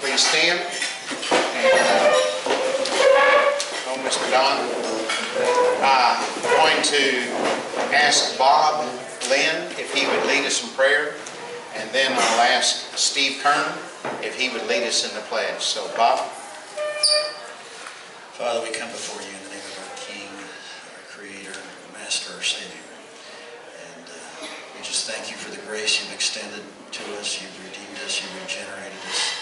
Please stand. And, Mr. Don. I'm going to ask Bob Lynn if he would lead us in prayer, and then I'll ask Steve Kern if he would lead us in the pledge. So, Bob. Father, we come before you in the name of our King, our Creator, our Master, our Savior. And we just thank you for the grace you've extended to us. You've redeemed us. You've regenerated us.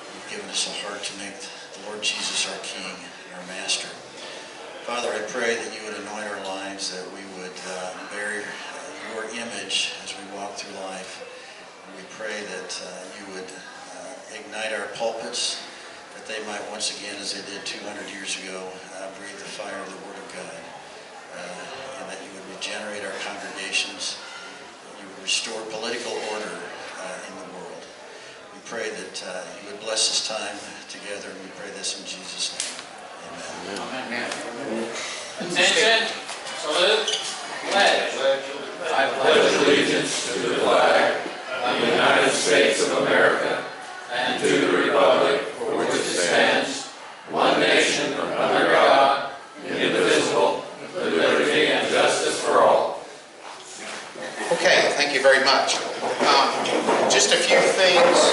You've given us a heart to make the Lord Jesus our King and our Master. Father, I pray that you would anoint our lives, that we would bear your image as we walk through life. And we pray that you would ignite our pulpits, that they might once again, as they did 200 years ago, breathe the fire of the Word of God, and that you would regenerate our congregations, that you would restore political order in the world. We pray that you would bless this time together, and we pray this in Jesus' name. Amen. Amen. Attention, salute, pledge. I pledge allegiance to the flag of the United States of America and to the republic for which it stands, one nation under God, indivisible, with liberty and justice for all. Okay, thank you very much. Just a few things.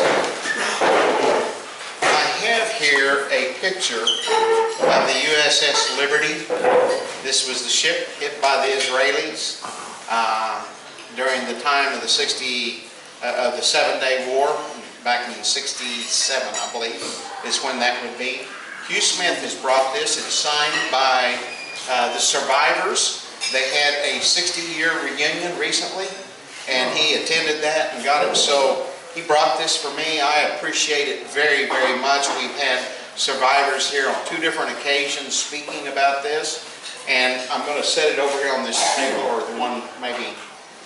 I have here a picture of the USS Liberty. This was the ship hit by the Israelis during the time of the 7-Day War, back in 67, I believe, is when that would be. Hugh Smith has brought this. It's signed by the survivors. They had a 60-year reunion recently, and he attended that and got it. So he brought this for me. I appreciate it very, very much. We've had survivors here on 2 different occasions speaking about this, and I'm going to set it over here on this table, or the one maybe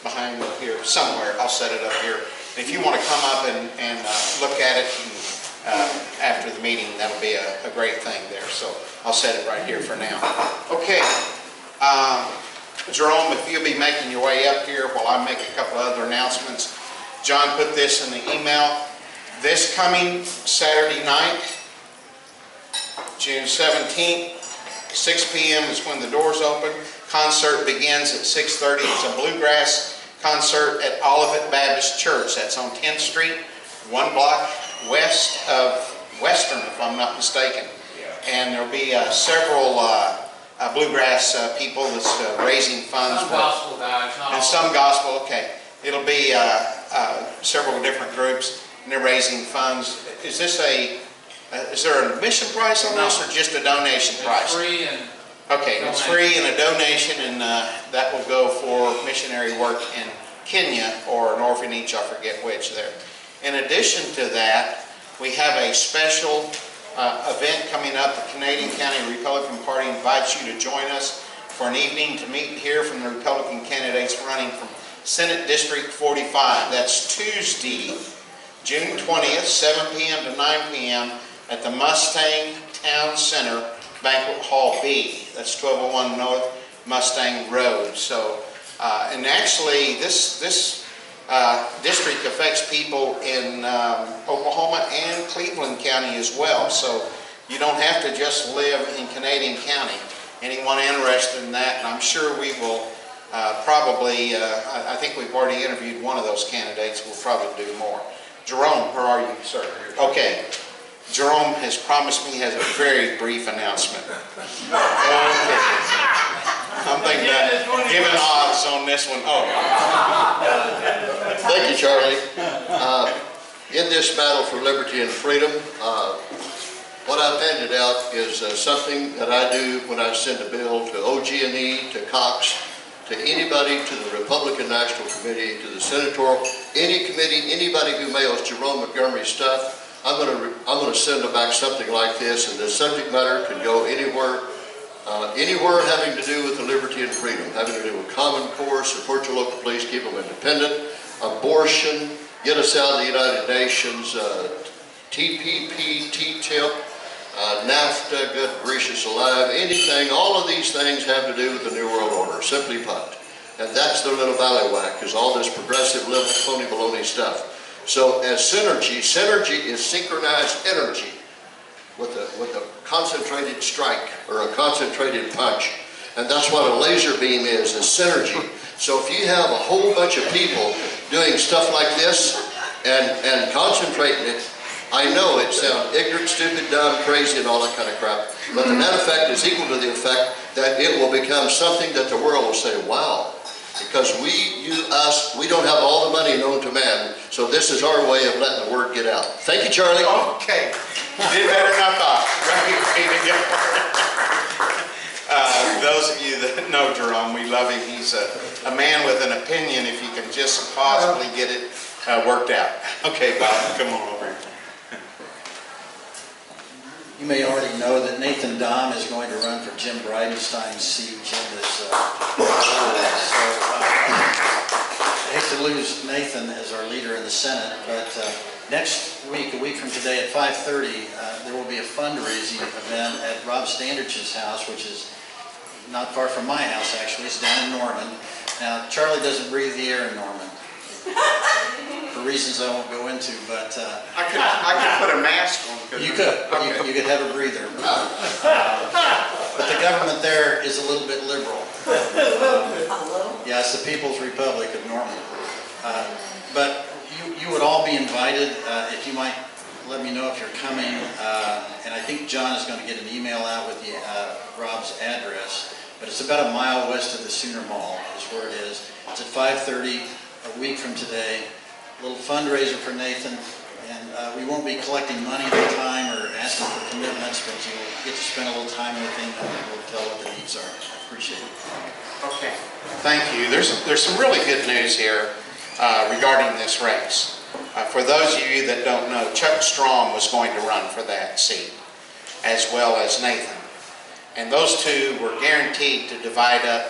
behind up here somewhere. I'll set it up here. If you want to come up and look at it after the meeting, that'll be a great thing there. So I'll set it right here for now. Okay. Jerome, if you'll be making your way up here while I make a couple other announcements. John put this in the email. This coming Saturday night, June 17th, 6 p.m. is when the doors open. Concert begins at 6:30. It's a bluegrass concert at Olivet Baptist Church. That's on 10th Street, 1 block west of Western, if I'm not mistaken. And there'll be several bluegrass people that's raising funds. Some gospel guys. And some gospel, okay. It'll be several different groups, and they're raising funds. Is this is there an admission price on this, or just a donation price? It's free and okay, it's free and a donation, and that will go for missionary work in Kenya or an orphanage, I forget which there. In addition to that, we have a special event coming up. The Canadian County Republican Party invites you to join us for an evening to meet here from the Republican candidates running from Senate District 45. That's Tuesday, June 20th, 7 p.m. to 9 p.m. at the Mustang Town Center Banquet Hall B. That's 1201 North Mustang Road. So, and actually, this district affects people in Oklahoma and Cleveland County as well. So, you don't have to just live in Canadian County. Anyone interested in that, and I'm sure we will probably, I think we've already interviewed one of those candidates. We'll probably do more. Jerome, where are you, sir? Okay. Jerome has promised me he has a very brief announcement. I'm thinking about giving odds on this one. Oh. Thank you, Charlie. In this battle for liberty and freedom, what I've handed out is something that I do when I send a bill to OG&E, to Cox, to anybody, to the Republican National Committee, to the Senatorial, any committee, anybody who mails Jerome Montgomery stuff. I'm going to send them back something like this, and the subject matter can go anywhere having to do with the liberty and freedom, having to do with Common Core, support your local police, keep them independent, abortion, get us out of the United Nations, TPP, TTIP, NAFTA, good gracious alive, anything, all of these things have to do with the New World Order, simply put. And that's their little ballywhack, is all this progressive, liberal, phony baloney stuff. So as synergy is synchronized energy with a concentrated strike or a concentrated punch. And that's what a laser beam is synergy. So if you have a whole bunch of people doing stuff like this and concentrating it, I know it sounds ignorant, stupid, dumb, crazy, and all that kind of crap, but the net effect is equal to the effect that it will become something that the world will say, wow, because we don't have all the money known to man, so this is our way of letting the word get out. Thank you, Charlie. Okay, did better than I thought. Those of you that know Jerome, we love him. He's a man with an opinion if you can just possibly get it worked out. Okay, Bob, come on over here. You may already know that Nathan Dahm is going to run for Jim Bridenstine's seat. Jim is, I hate to lose Nathan as our leader in the Senate, but next week, a week from today at 5:30, there will be a fundraising event at Rob Standich's house, which is not far from my house, actually. It's down in Norman. Now, Charlie doesn't breathe the air in Norman, for reasons I won't go into, but I could put a mask on. you could. Okay. You could have a breather. But the government there is a little bit liberal. Yeah, it's the People's Republic of Norman. But you would all be invited. If you might let me know if you're coming. And I think John is going to get an email out with the, Rob's address. But it's about a mile west of the Sooner Mall is where it is. It's at 5:30 a week from today. A little fundraiser for Nathan. And we won't be collecting money at the time or asking for commitments, but you'll get to spend a little time with him and we'll tell what the needs are. I appreciate it. Okay, thank you. There's some really good news here regarding this race. For those of you that don't know, Chuck Strong was going to run for that seat, as well as Nathan. And those two were guaranteed to divide up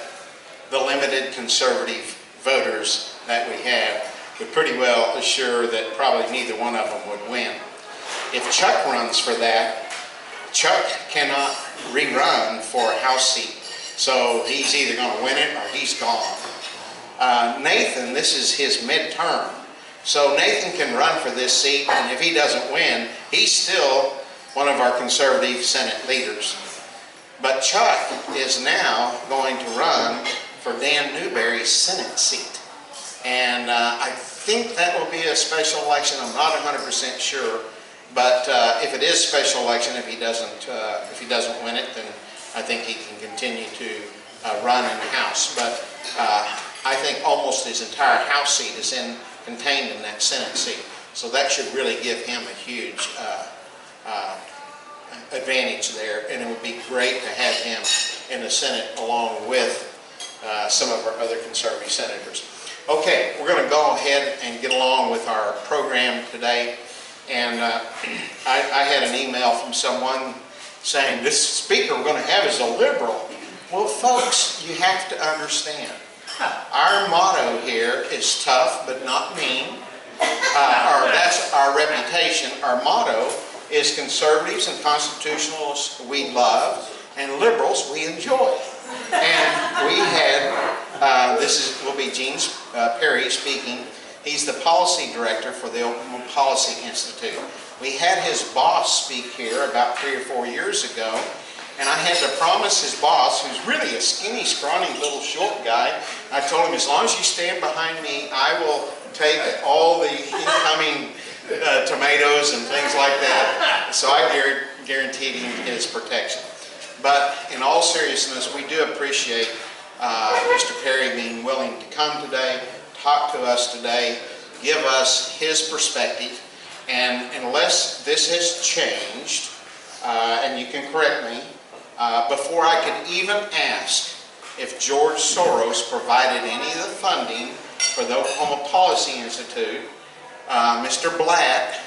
the limited conservative voters that we have. We're pretty well assured that probably neither one of them would win. If Chuck runs for that, Chuck cannot rerun for a House seat. So he's either going to win it or he's gone. Nathan, this is his midterm. So Nathan can run for this seat, and if he doesn't win, he's still one of our conservative Senate leaders. But Chuck is now going to run for Dan Newberry's Senate seat. And I think that will be a special election. I'm not 100% sure. But if it is special election, if he doesn't win it, then I think he can continue to run in the House. But I think almost his entire House seat is contained in that Senate seat. So that should really give him a huge advantage there. And it would be great to have him in the Senate along with some of our other conservative senators. Okay, we're going to go ahead and get along with our program today. And I had an email from someone saying, this speaker we're going to have is a liberal. Well, folks, you have to understand. Our motto here is tough but not mean. That's our reputation. Our motto is conservatives and constitutionalists we love, and liberals we enjoy. And we had, will be Gene Perry speaking. He's the policy director for the Oklahoma Policy Institute. We had his boss speak here about 3 or 4 years ago, and I had to promise his boss, who's really a skinny, scrawny, little short guy, I told him, as long as you stand behind me, I will take all the incoming tomatoes and things like that. So I guaranteed him his protection. But in all seriousness, we do appreciate Mr. Perry being willing to come today, talk to us today, give us his perspective. And unless this has changed, and you can correct me, before I could even ask if George Soros provided any of the funding for the Oklahoma Policy Institute, Mr. Blatt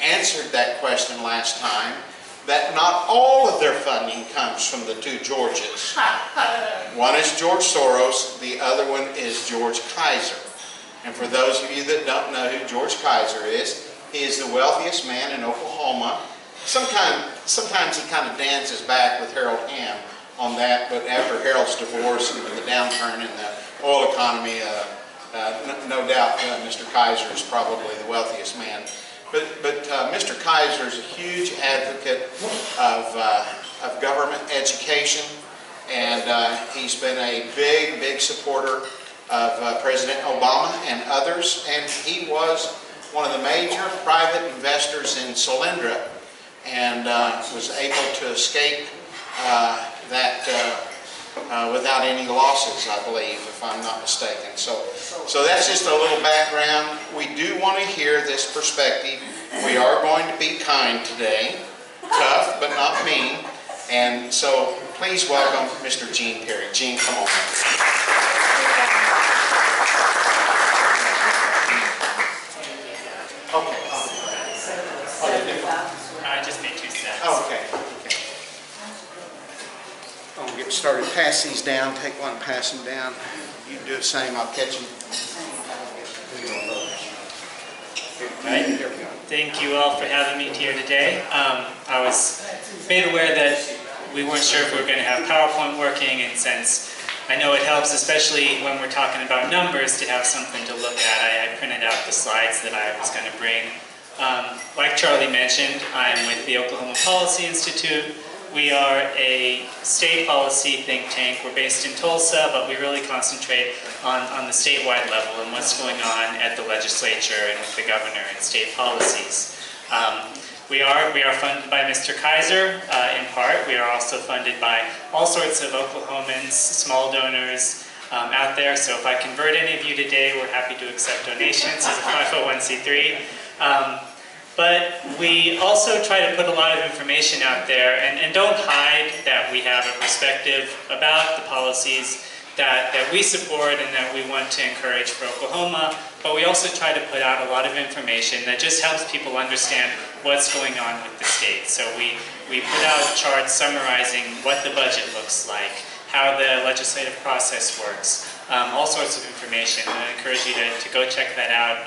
answered that question last time, that not all of their funding comes from the two Georges. One is George Soros, the other one is George Kaiser. And for those of you that don't know who George Kaiser is, he is the wealthiest man in Oklahoma. Sometimes he kind of dances back with Harold Hamm on that, but after Harold's divorce and the downturn in the oil economy, No doubt Mr. Kaiser is probably the wealthiest man. But Mr. Kaiser is a huge advocate of government education, and he's been a big supporter of President Obama and others, and he was one of the major private investors in Solyndra, and was able to escape that without any losses, I believe, if I'm not mistaken. So that's just a little background. We do want to hear this perspective. We are going to be kind today, tough but not mean, and so please welcome Mr. Gene Perry. Gene, come on. Okay. I just made 2 cents. Oh, okay. I'll get started. Pass these down. Take one, pass them down. You do the same. I'll catch them. Right. There we go. Thank you all for having me here today. I was made aware that we weren't sure if we were going to have PowerPoint working, and since I know it helps, especially when we're talking about numbers, to have something to look at, I printed out the slides that I was going to bring. Like Charlie mentioned, I'm with the Oklahoma Policy Institute. We are a state policy think tank. We're based in Tulsa, but we really concentrate on the statewide level and what's going on at the legislature and with the governor and state policies. We are funded by Mr. Kaiser in part. We are also funded by all sorts of Oklahomans, small donors out there. So if I convert any of you today, we're happy to accept donations as a 501c3. But we also try to put a lot of information out there and don't hide that we have a perspective about the policies that we support and that we want to encourage for Oklahoma. But we also try to put out a lot of information that just helps people understand what's going on with the state. So we put out charts summarizing what the budget looks like, how the legislative process works, all sorts of information. And I encourage you to go check that out.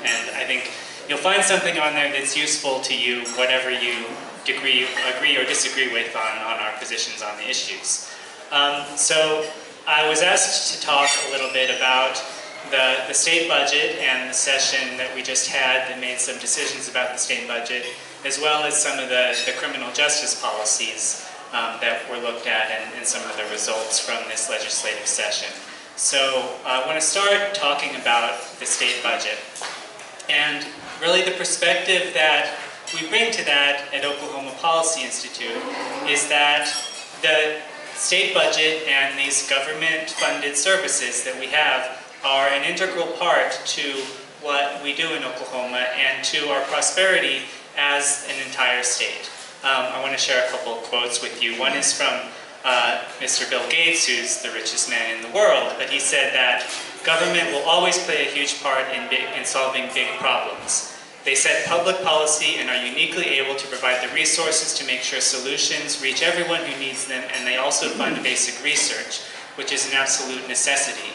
And I think you'll find something on there that's useful to you, whatever you agree or disagree with on our positions on the issues. So I was asked to talk a little bit about the state budget and the session that we just had that made some decisions about the state budget, as well as some of the criminal justice policies that were looked at and some of the results from this legislative session. So I want to start talking about the state budget. And really the perspective that we bring to that at Oklahoma Policy Institute is that the state budget and these government-funded services that we have are an integral part to what we do in Oklahoma and to our prosperity as an entire state. I want to share a couple of quotes with you. One is from Mr. Bill Gates, who's the richest man in the world, but he said that government will always play a huge part in solving big problems. They set public policy and are uniquely able to provide the resources to make sure solutions reach everyone who needs them, and they also fund basic research, which is an absolute necessity.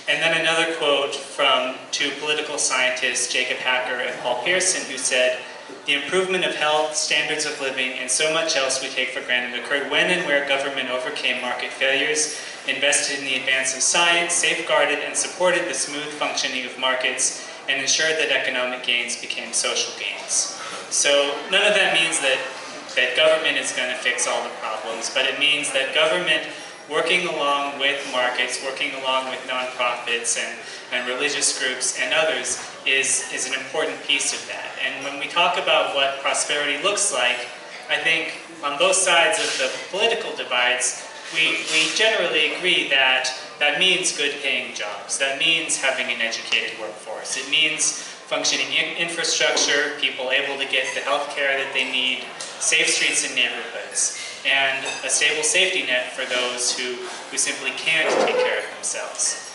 And then another quote from 2 political scientists, Jacob Hacker and Paul Pearson, who said, "The improvement of health, standards of living, and so much else we take for granted occurred when and where government overcame market failures, invested in the advance of science, safeguarded and supported the smooth functioning of markets, and ensured that economic gains became social gains." So none of that means that government is going to fix all the problems, but it means that government working along with markets, working along with nonprofits and religious groups and others is an important piece of that. And when we talk about what prosperity looks like, I think on both sides of the political divides, we generally agree that that means good paying jobs. That means having an educated workforce. It means functioning infrastructure, people able to get the health care that they need, safe streets and neighborhoods, and a stable safety net for those who simply can't take care of themselves.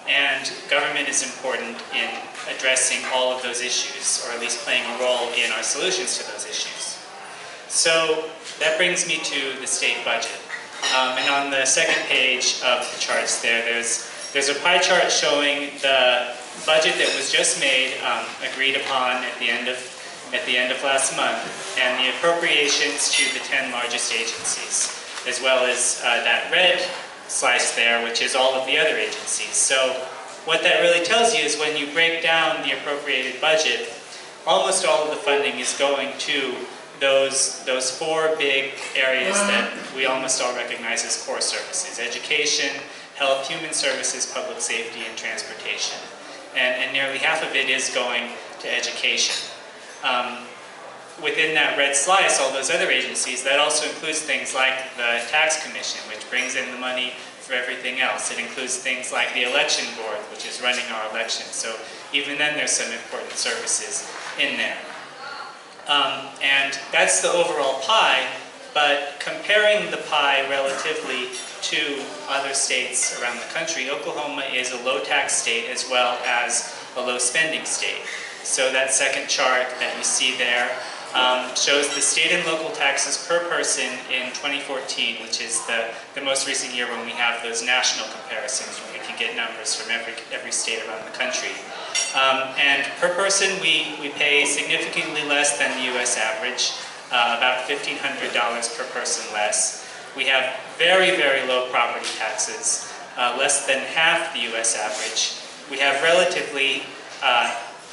And government is important in addressing all of those issues, or at least playing a role in our solutions to those issues. So that brings me to the state budget. And on the second page of the charts there's a pie chart showing the budget that was just made, agreed upon at the end of last month, and the appropriations to the 10 largest agencies, as well as that red slice there, which is all of the other agencies. So what that really tells you is when you break down the appropriated budget, almost all of the funding is going to those four big areas that we almost all recognize as core services: education, health, human services, public safety, and transportation. And nearly half of it is going to education. Within that red slice, all those other agencies, that also includes things like the tax commission, which brings in the money for everything else. It includes things like the election board, which is running our elections. So even then there's some important services in there. And that's the overall pie, but comparing the pie relatively to other states around the country, Oklahoma is a low tax state as well as a low spending state. So that second chart that you see there shows the state and local taxes per person in 2014, which is the most recent year when we have those national comparisons, when we can get numbers from every state around the country. And per person, we pay significantly less than the U.S. average, about $1,500 per person less. We have very, very low property taxes, less than half the U.S. average. We have relatively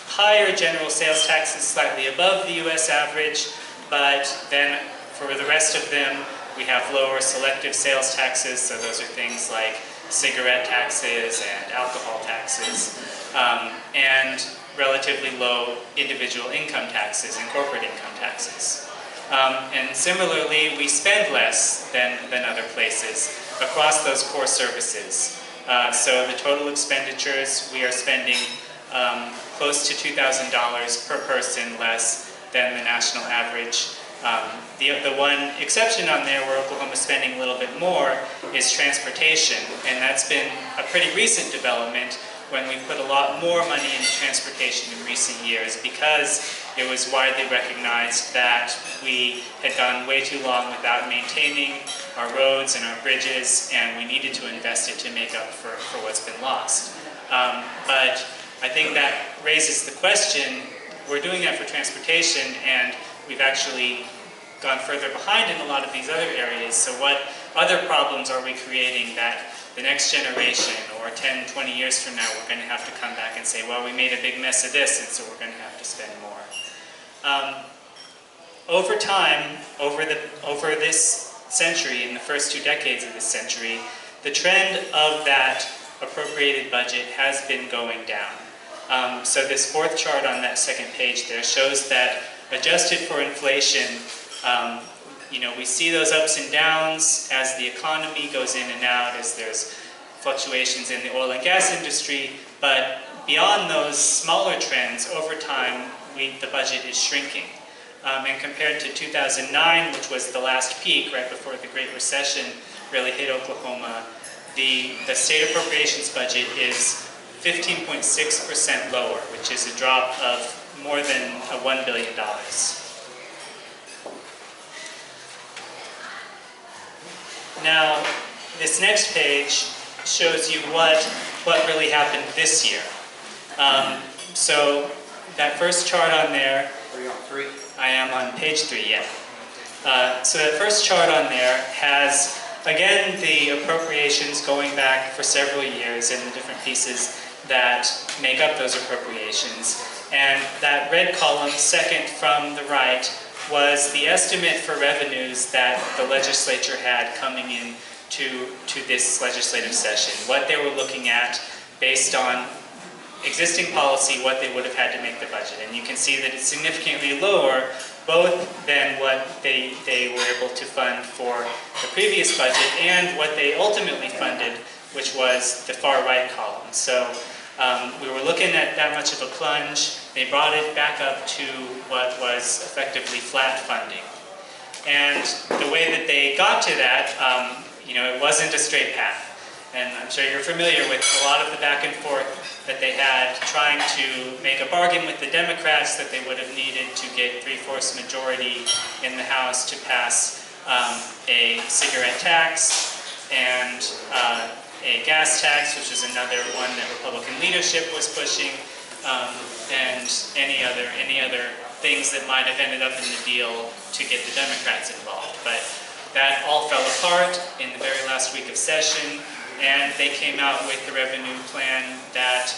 higher general sales taxes, slightly above the U.S. average, but then for the rest of them, we have lower selective sales taxes, so those are things like cigarette taxes and alcohol taxes, and relatively low individual income taxes and corporate income taxes. And similarly, we spend less than other places across those core services. So the total expenditures, we are spending close to $2,000 per person less than the national average. The one exception on there where Oklahoma's spending a little bit more is transportation, and that's been a pretty recent development when we put a lot more money into transportation in recent years, because it was widely recognized that we had gone way too long without maintaining our roads and our bridges, and we needed to invest it to make up for what's been lost. But I think that raises the question, we're doing that for transportation, and we've actually gone further behind in a lot of these other areas, so what other problems are we creating that the next generation, or 10, 20 years from now, we're going to have to come back and say, well, we made a big mess of this, and so we're going to have to spend more. Over time, over this century, in the first 2 decades of this century, the trend of that appropriated budget has been going down. So this fourth chart on that second page there shows that adjusted for inflation, we see those ups and downs as the economy goes in and out, as there's fluctuations in the oil and gas industry, but beyond those smaller trends, over time, the budget is shrinking. And compared to 2009, which was the last peak right before the Great Recession really hit Oklahoma, the state appropriations budget is 15.6% lower, which is a drop of more than $1 billion. Now, this next page shows you what really happened this year. So that first chart on there, Are you on 3? I am on page 3, yeah. So that first chart on there has, again, the appropriations going back for several years and the different pieces that make up those appropriations. And that red column, second from the right, was the estimate for revenues that the legislature had coming in to this legislative session, what they were looking at based on existing policy, what they would have had to make the budget. And you can see that it's significantly lower, both than what they were able to fund for the previous budget and what they ultimately funded, which was the far right column. So we were looking at that much of a plunge. They brought it back up to what was effectively flat funding. And the way that they got to that, it wasn't a straight path. And I'm sure you're familiar with a lot of the back and forth that they had trying to make a bargain with the Democrats that they would have needed to get 3/4 majority in the House to pass a cigarette tax and a gas tax, which is another one that Republican leadership was pushing, and any other things that might have ended up in the deal to get the Democrats involved. But that all fell apart in the very last week of session. and they came out with the revenue plan that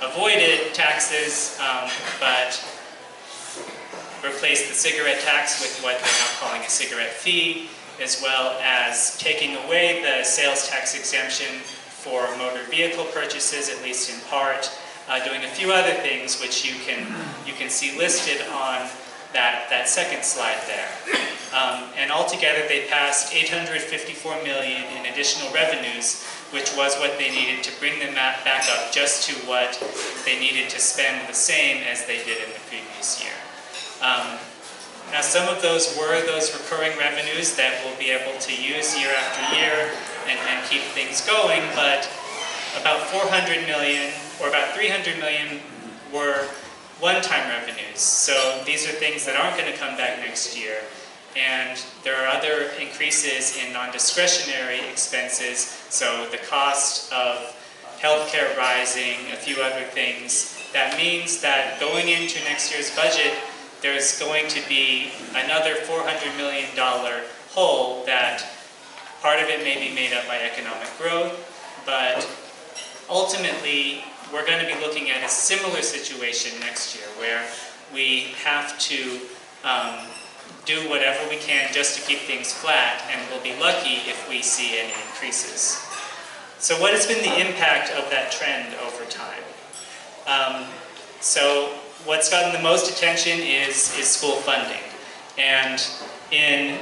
avoided taxes, but replaced the cigarette tax with what they're now calling a cigarette fee, as well as taking away the sales tax exemption for motor vehicle purchases, at least in part, doing a few other things which you can see listed on that second slide there. And altogether they passed $854 million in additional revenues, which was what they needed to bring them back up just to what they needed to spend the same as they did in the previous year. Now some of those were those recurring revenues that we'll be able to use year after year and keep things going, but about $400 million or about $300 million were one-time revenues. So these are things that aren't going to come back next year. And there are other increases in non-discretionary expenses, so the cost of healthcare rising, a few other things. That means that going into next year's budget, there's going to be another $400 million hole that part of it may be made up by economic growth, but ultimately we're going to be looking at a similar situation next year where we have to do whatever we can just to keep things flat, and we'll be lucky if we see any increases. So what has been the impact of that trend over time? So what's gotten the most attention is school funding. And in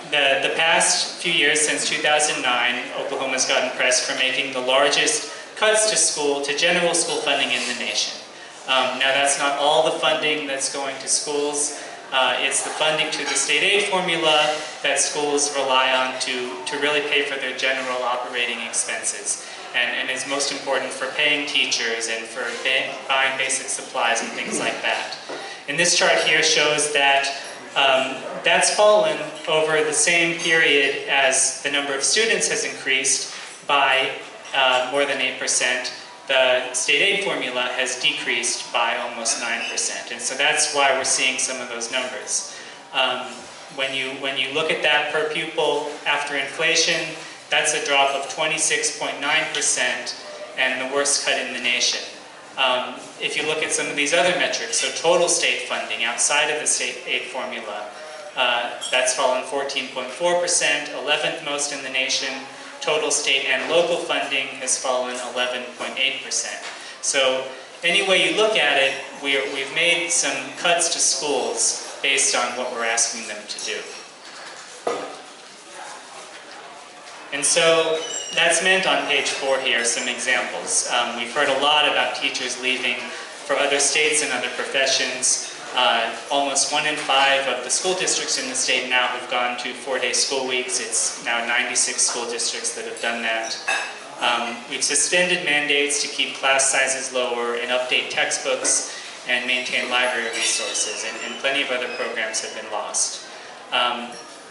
the past few years, since 2009, Oklahoma's gotten press for making the largest cuts to general school funding in the nation. Now that's not all the funding that's going to schools. It's the funding to the state aid formula that schools rely on to really pay for their general operating expenses, and is most important for paying teachers and for buying basic supplies and things like that. And this chart here shows that that's fallen over the same period as the number of students has increased by more than 8%. The state aid formula has decreased by almost 9%, and so that's why we're seeing some of those numbers. When you look at that per pupil after inflation, that's a drop of 26.9% and the worst cut in the nation. If you look at some of these other metrics, so total state funding outside of the state aid formula, that's fallen 14.4%, 11th most in the nation. Total state and local funding has fallen 11.8%. So any way you look at it, we've made some cuts to schools based on what we're asking them to do. And so that's meant on page 4 here, some examples. We've heard a lot about teachers leaving for other states and other professions. Almost 1 in 5 of the school districts in the state now have gone to 4-day school weeks. It's now 96 school districts that have done that. We've suspended mandates to keep class sizes lower and update textbooks and maintain library resources, and plenty of other programs have been lost.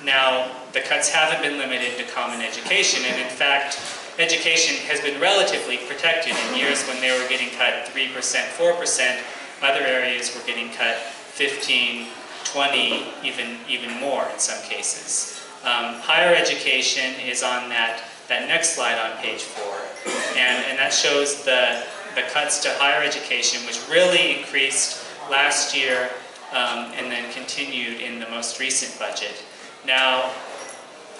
Now, the cuts haven't been limited to common education, and in fact, education has been relatively protected. In years when they were getting cut 3%, 4%, other areas were getting cut 15, 20, even more in some cases. Higher education is on that next slide on page 4, and that shows the cuts to higher education, which really increased last year and then continued in the most recent budget. Now,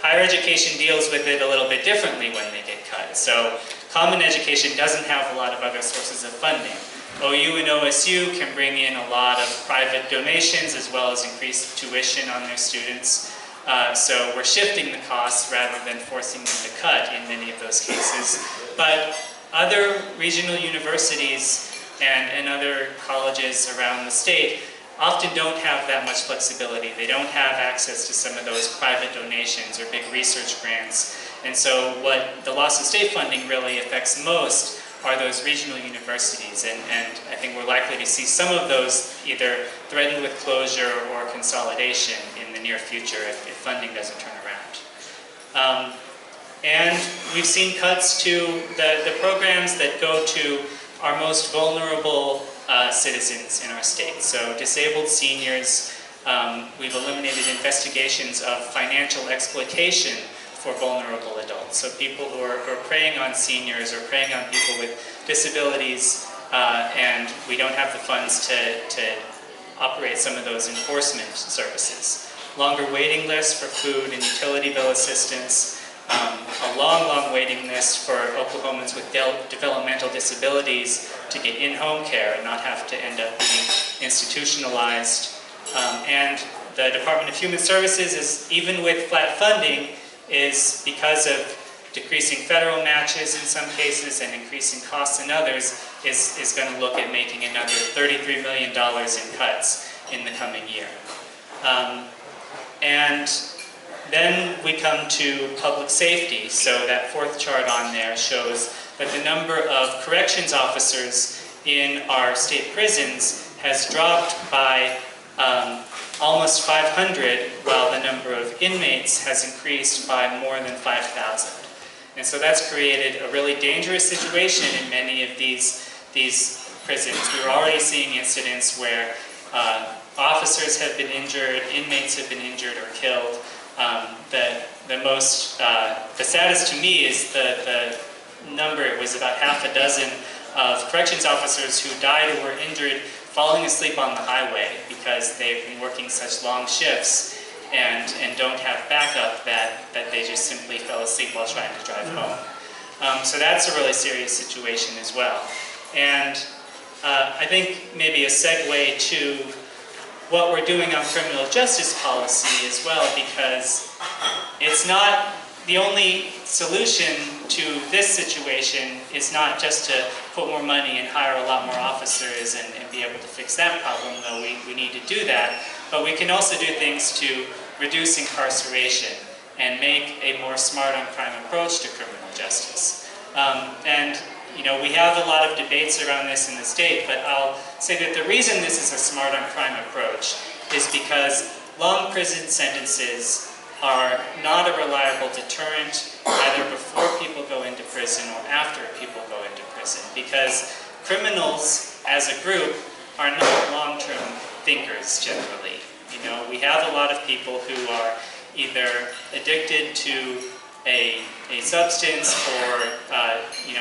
higher education deals with it a little bit differently when they get cut. So common education doesn't have a lot of other sources of funding. OU and OSU can bring in a lot of private donations as well as increased tuition on their students. So we're shifting the costs rather than forcing them to cut in many of those cases. But other regional universities and other colleges around the state often don't have that much flexibility. They don't have access to some of those private donations or big research grants. And so what the loss of state funding really affects most are those regional universities, and I think we're likely to see some of those either threatened with closure or consolidation in the near future if funding doesn't turn around. And we've seen cuts to the programs that go to our most vulnerable citizens in our state. So disabled seniors, we've eliminated investigations of financial exploitation for vulnerable adults. So people who are preying on seniors or preying on people with disabilities, and we don't have the funds to operate some of those enforcement services. Longer waiting lists for food and utility bill assistance, a long waiting list for Oklahomans with developmental disabilities to get in-home care and not have to end up being institutionalized. And the Department of Human Services is, even with flat funding, is because of decreasing federal matches in some cases and increasing costs in others, is going to look at making another $33 million in cuts in the coming year. And then we come to public safety. So that fourth chart on there shows that the number of corrections officers in our state prisons has dropped by almost 500, while the number of inmates has increased by more than 5,000. And so that's created a really dangerous situation in many of these prisons. We're already seeing incidents where officers have been injured, inmates have been injured or killed. The saddest to me is the number. It was about half a dozen of corrections officers who died or were injured falling asleep on the highway because they've been working such long shifts and don't have backup that they just simply fell asleep while trying to drive home. So that's a really serious situation as well. And I think maybe a segue to what we're doing on criminal justice policy as well, because it's not the only solution to this situation is not just to put more money and hire a lot more officers and be able to fix that problem, though we need to do that. But we can also do things to reduce incarceration and make a more smart on crime approach to criminal justice. And we have a lot of debates around this in the state, but I'll say that the reason this is a smart on crime approach is because long prison sentences are not a reliable deterrent either before people go into prison or after people go into prison, because criminals as a group are not long-term thinkers generally. We have a lot of people who are either addicted to a substance or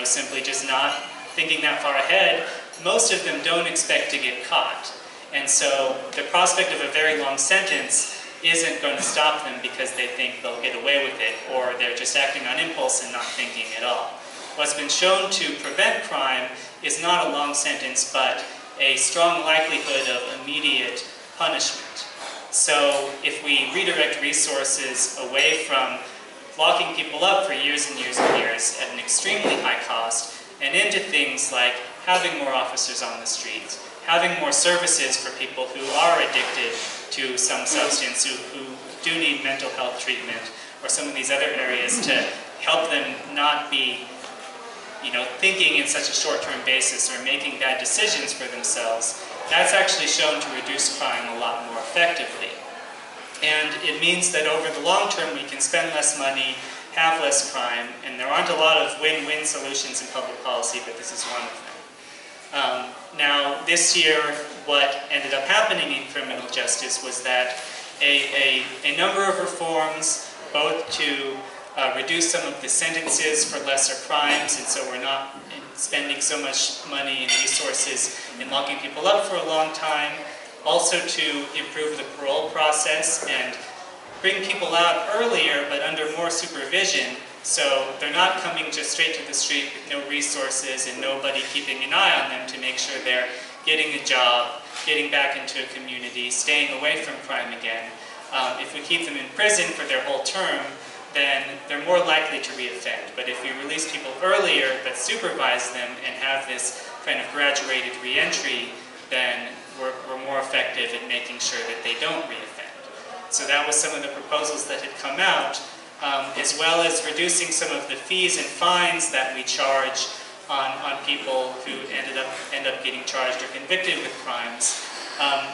simply just not thinking that far ahead. Most of them don't expect to get caught. And so the prospect of a very long sentence isn't going to stop them because they think they'll get away with it, or they're just acting on impulse and not thinking at all. What's been shown to prevent crime is not a long sentence, but a strong likelihood of immediate punishment. So if we redirect resources away from locking people up for years and years and years at an extremely high cost, and into things like having more officers on the streets, having more services for people who are addicted to some substance, who do need mental health treatment, or some of these other areas to help them not be thinking in such a short-term basis or making bad decisions for themselves, that's actually shown to reduce crime a lot more effectively. And it means that over the long term we can spend less money, have less crime, and there aren't a lot of win-win solutions in public policy, but this is one of them. Now, this year, what ended up happening in criminal justice was that a number of reforms, both to reduce some of the sentences for lesser crimes, and so we're not spending so much money and resources in locking people up for a long time, also to improve the parole process and bring people out earlier but under more supervision, so they're not coming just straight to the street with no resources and nobody keeping an eye on them to make sure they're getting a job, getting back into a community, staying away from crime again. If we keep them in prison for their whole term, then they're more likely to reoffend. But if we release people earlier but supervise them and have this kind of graduated reentry, then we're more effective at making sure that they don't reoffend. So that was some of the proposals that had come out, as well as reducing some of the fees and fines that we charge on people who end up getting charged or convicted with crimes,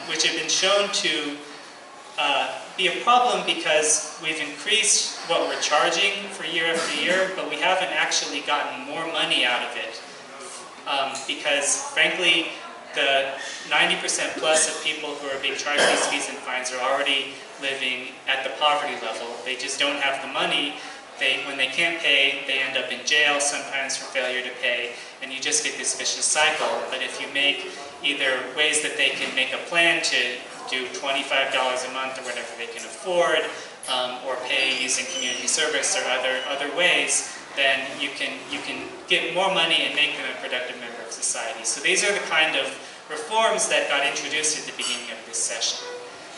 which have been shown to be a problem because we've increased what we're charging for year after year, but we haven't actually gotten more money out of it. Because frankly, the 90% plus of people who are being charged these fees and fines are already living at the poverty level. They just don't have the money when they can't pay, they end up in jail sometimes for failure to pay, and you just get this vicious cycle. But if you make either ways that they can make a plan to do $25 a month or whatever they can afford, or pay using community service or other ways, then you can get more money and make them a productive member of society. So these are the kind of reforms that got introduced at the beginning of this session.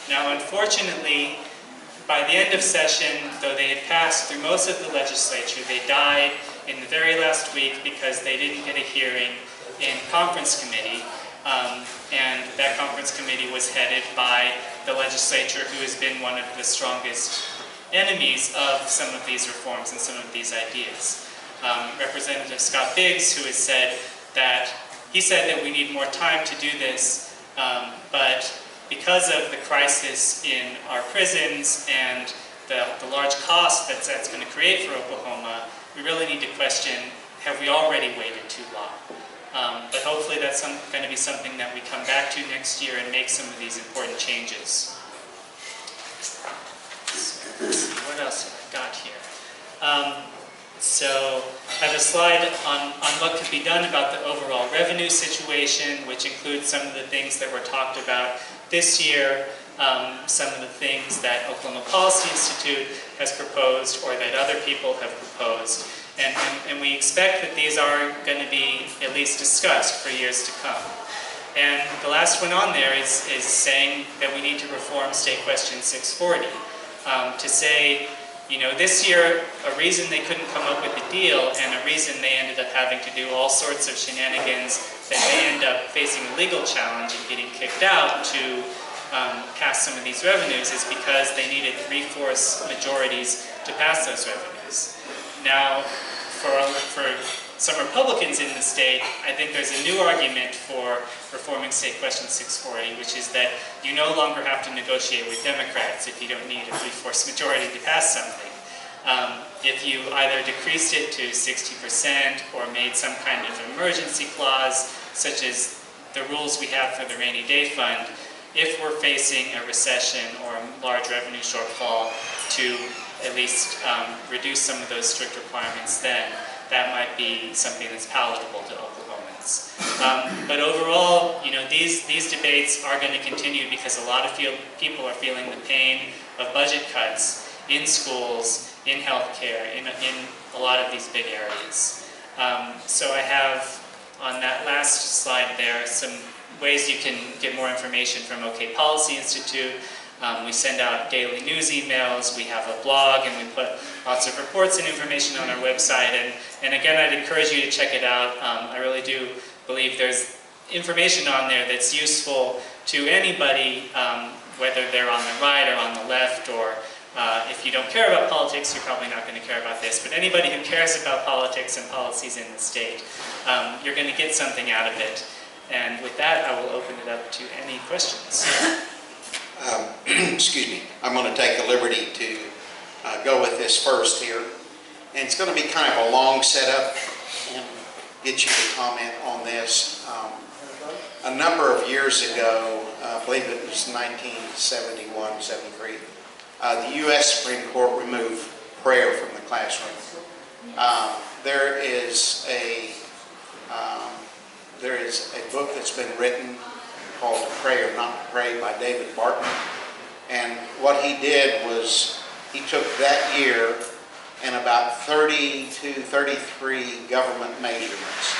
Now, unfortunately, by the end of session, though they had passed through most of the legislature, they died in the very last week because they didn't get a hearing in conference committee. And that conference committee was headed by the legislature, who has been one of the strongest enemies of some of these reforms and some of these ideas. Representative Scott Biggs, who has said that, he said that we need more time to do this, but because of the crisis in our prisons and the large cost that's going to create for Oklahoma, we really need to question, have we already waited too long? But hopefully that's going to be something that we come back to next year and make some of these important changes. What else have I got here? So I have a slide on what could be done about the overall revenue situation, which includes some of the things that were talked about this year, some of the things that Oklahoma Policy Institute has proposed or that other people have proposed. And we expect that these are going to be at least discussed for years to come. And the last one on there is saying that we need to reform State Question 640. To say, you know, this year, a reason they couldn't come up with a deal and a reason they ended up having to do all sorts of shenanigans that they end up facing a legal challenge and getting kicked out to pass some of these revenues is because they needed 3/4 majorities to pass those revenues. Now, for some Republicans in the state, I think there's a new argument for reforming State Question 640, which is that you no longer have to negotiate with Democrats if you don't need a 3/4 majority to pass something. If you either decreased it to 60% or made some kind of emergency clause, such as the rules we have for the rainy day fund, if we're facing a recession or a large revenue shortfall, to at least reduce some of those strict requirements, then that might be something that's palatable to Oklahomans. But overall, you know, these debates are going to continue because a lot of people are feeling the pain of budget cuts in schools, in healthcare, in a lot of these big areas. So I have on that last slide there some ways you can get more information from OK Policy Institute. We send out daily news emails, we have a blog, and we put lots of reports and information on our website. And again, I'd encourage you to check it out. I really do believe there's information on there that's useful to anybody, whether they're on the right or on the left, or if you don't care about politics, you're probably not going to care about this. But anybody who cares about politics and policies in the state, you're going to get something out of it. And with that, I will open it up to any questions. Excuse me, I'm going to take the liberty to go with this first here. And it's going to be kind of a long setup and get you to comment on this. A number of years ago, I believe it was 1971, 73, the U.S. Supreme Court removed prayer from the classroom. There is a book that's been written called Pray or Not to Pray by David Barton. And what he did was he took that year and about 30 to 33 government measurements,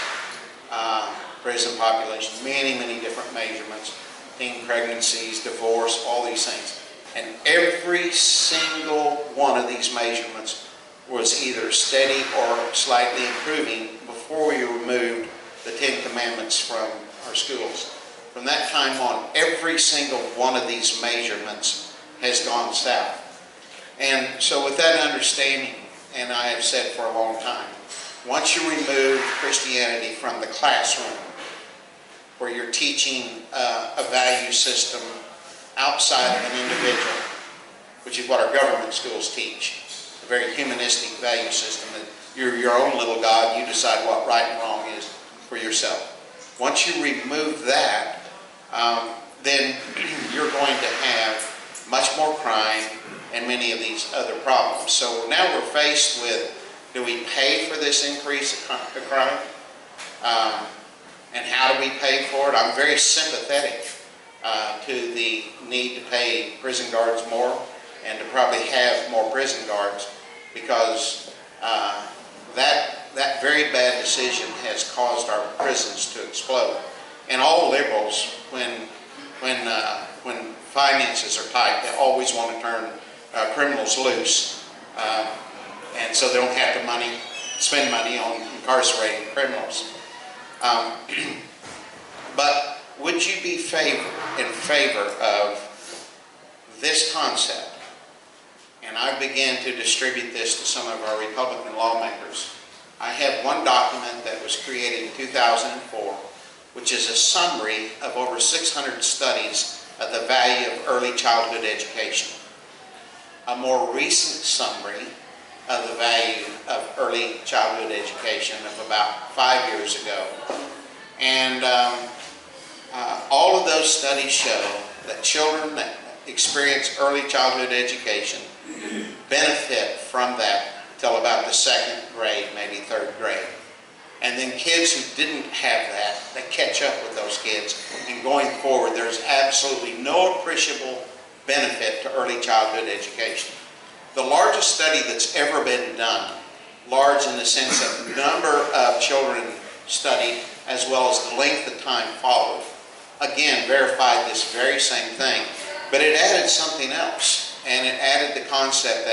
prison population, many different measurements, teen pregnancies, divorce, all these things. And every single one of these measurements was either steady or slightly improving before we removed the 10 Commandments from our schools. From that time on, every single one of these measurements has gone south. And so with that understanding, and I have said for a long time, once you remove Christianity from the classroom, where you're teaching a value system outside of an individual, which is what our government schools teach, a very humanistic value system, that you're your own little God, you decide what right and wrong is for yourself. Once you remove that, then you're going to have much more crime, and many of these other problems. So now we're faced with, do we pay for this increase of crime? And how do we pay for it? I'm very sympathetic to the need to pay prison guards more and to probably have more prison guards, because that very bad decision has caused our prisons to explode. And all liberals, when finances are tight, they always want to turn criminals loose, and so they don't have to spend money on incarcerating criminals. But would you be in favor of this concept? And I began to distribute this to some of our Republican lawmakers. I have one document that was created in 2004, which is a summary of over 600 studies of the value of early childhood education. A more recent summary of the value of early childhood education of about 5 years ago. And all of those studies show that children that experience early childhood education benefit from that till about the second grade, maybe third grade. And then kids who didn't have that, they catch up with those kids. And going forward, there's absolutely no appreciable benefit to early childhood education. The largest study that's ever been done, large in the sense of the number of children studied as well as the length of time followed, again verified this very same thing. But it added something else, and it added the concept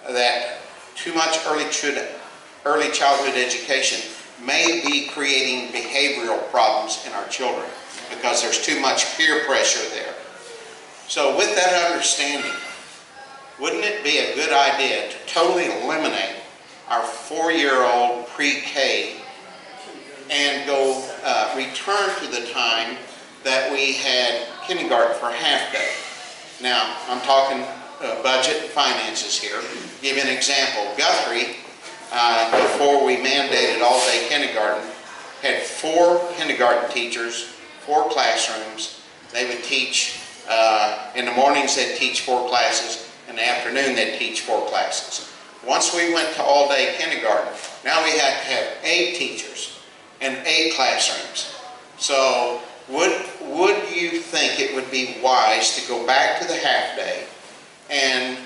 that too much early childhood education may be creating behavioral problems in our children because there's too much peer pressure there. So with that understanding, wouldn't it be a good idea to totally eliminate our 4-year-old pre-K and go return to the time that we had kindergarten for half day? Now, I'm talking budget and finances here. Give you an example. Guthrie, before we mandated all-day kindergarten, had 4 kindergarten teachers, 4 classrooms. They would teach, in the mornings they'd teach 4 classes, in the afternoon they'd teach 4 classes. Once we went to all-day kindergarten, now we had to have 8 teachers and 8 classrooms. So would you think it would be wise to go back to the half day and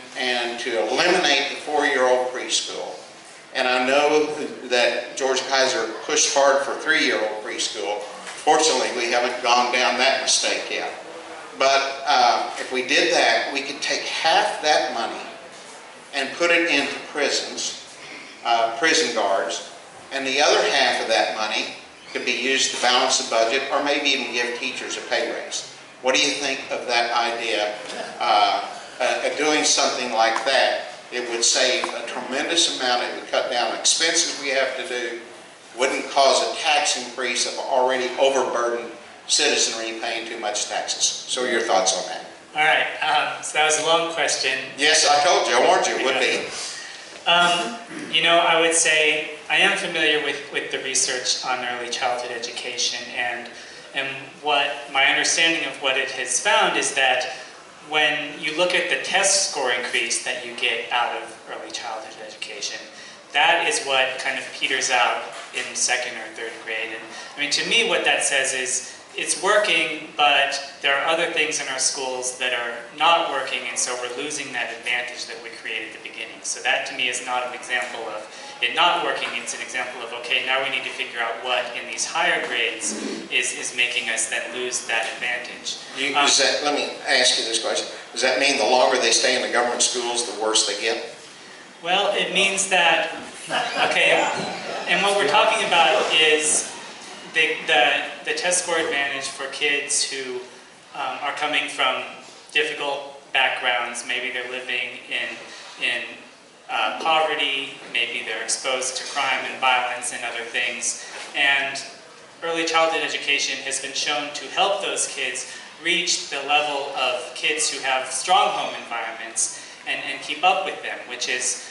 to eliminate the 4-year-old preschool? And I know that George Kaiser pushed hard for 3-year-old preschool. Fortunately, we haven't gone down that mistake yet. But if we did that, we could take half that money and put it into prisons, prison guards, and the other half of that money could be used to balance the budget or maybe even give teachers a pay raise. What do you think of that idea? Doing something like that, it would save a tremendous amount. It would cut down expenses we have to do, wouldn't cause a tax increase of already overburdened citizenry paying too much taxes. So your thoughts on that? All right, so that was a long question. Yes, I told you, I warned you it would be. You know, I would say I am familiar with the research on early childhood education, and what my understanding of what it has found is that when you look at the test score increase that you get out of early childhood education, that is what kind of peters out in 2nd or 3rd grade. And I mean, to me, what that says is it's working, but there are other things in our schools that are not working, and so we're losing that advantage that we created at the beginning. So that to me is not an example of it not working. It's an example of, okay, now we need to figure out what in these higher grades is making us then lose that advantage. Let me ask you this question. Does that mean the longer they stay in the government schools, the worse they get? Well, it means that, okay, and what we're talking about is the test score advantage for kids who are coming from difficult backgrounds. Maybe they're living in poverty, maybe they're exposed to crime and violence and other things. And early childhood education has been shown to help those kids reach the level of kids who have strong home environments and keep up with them, which is,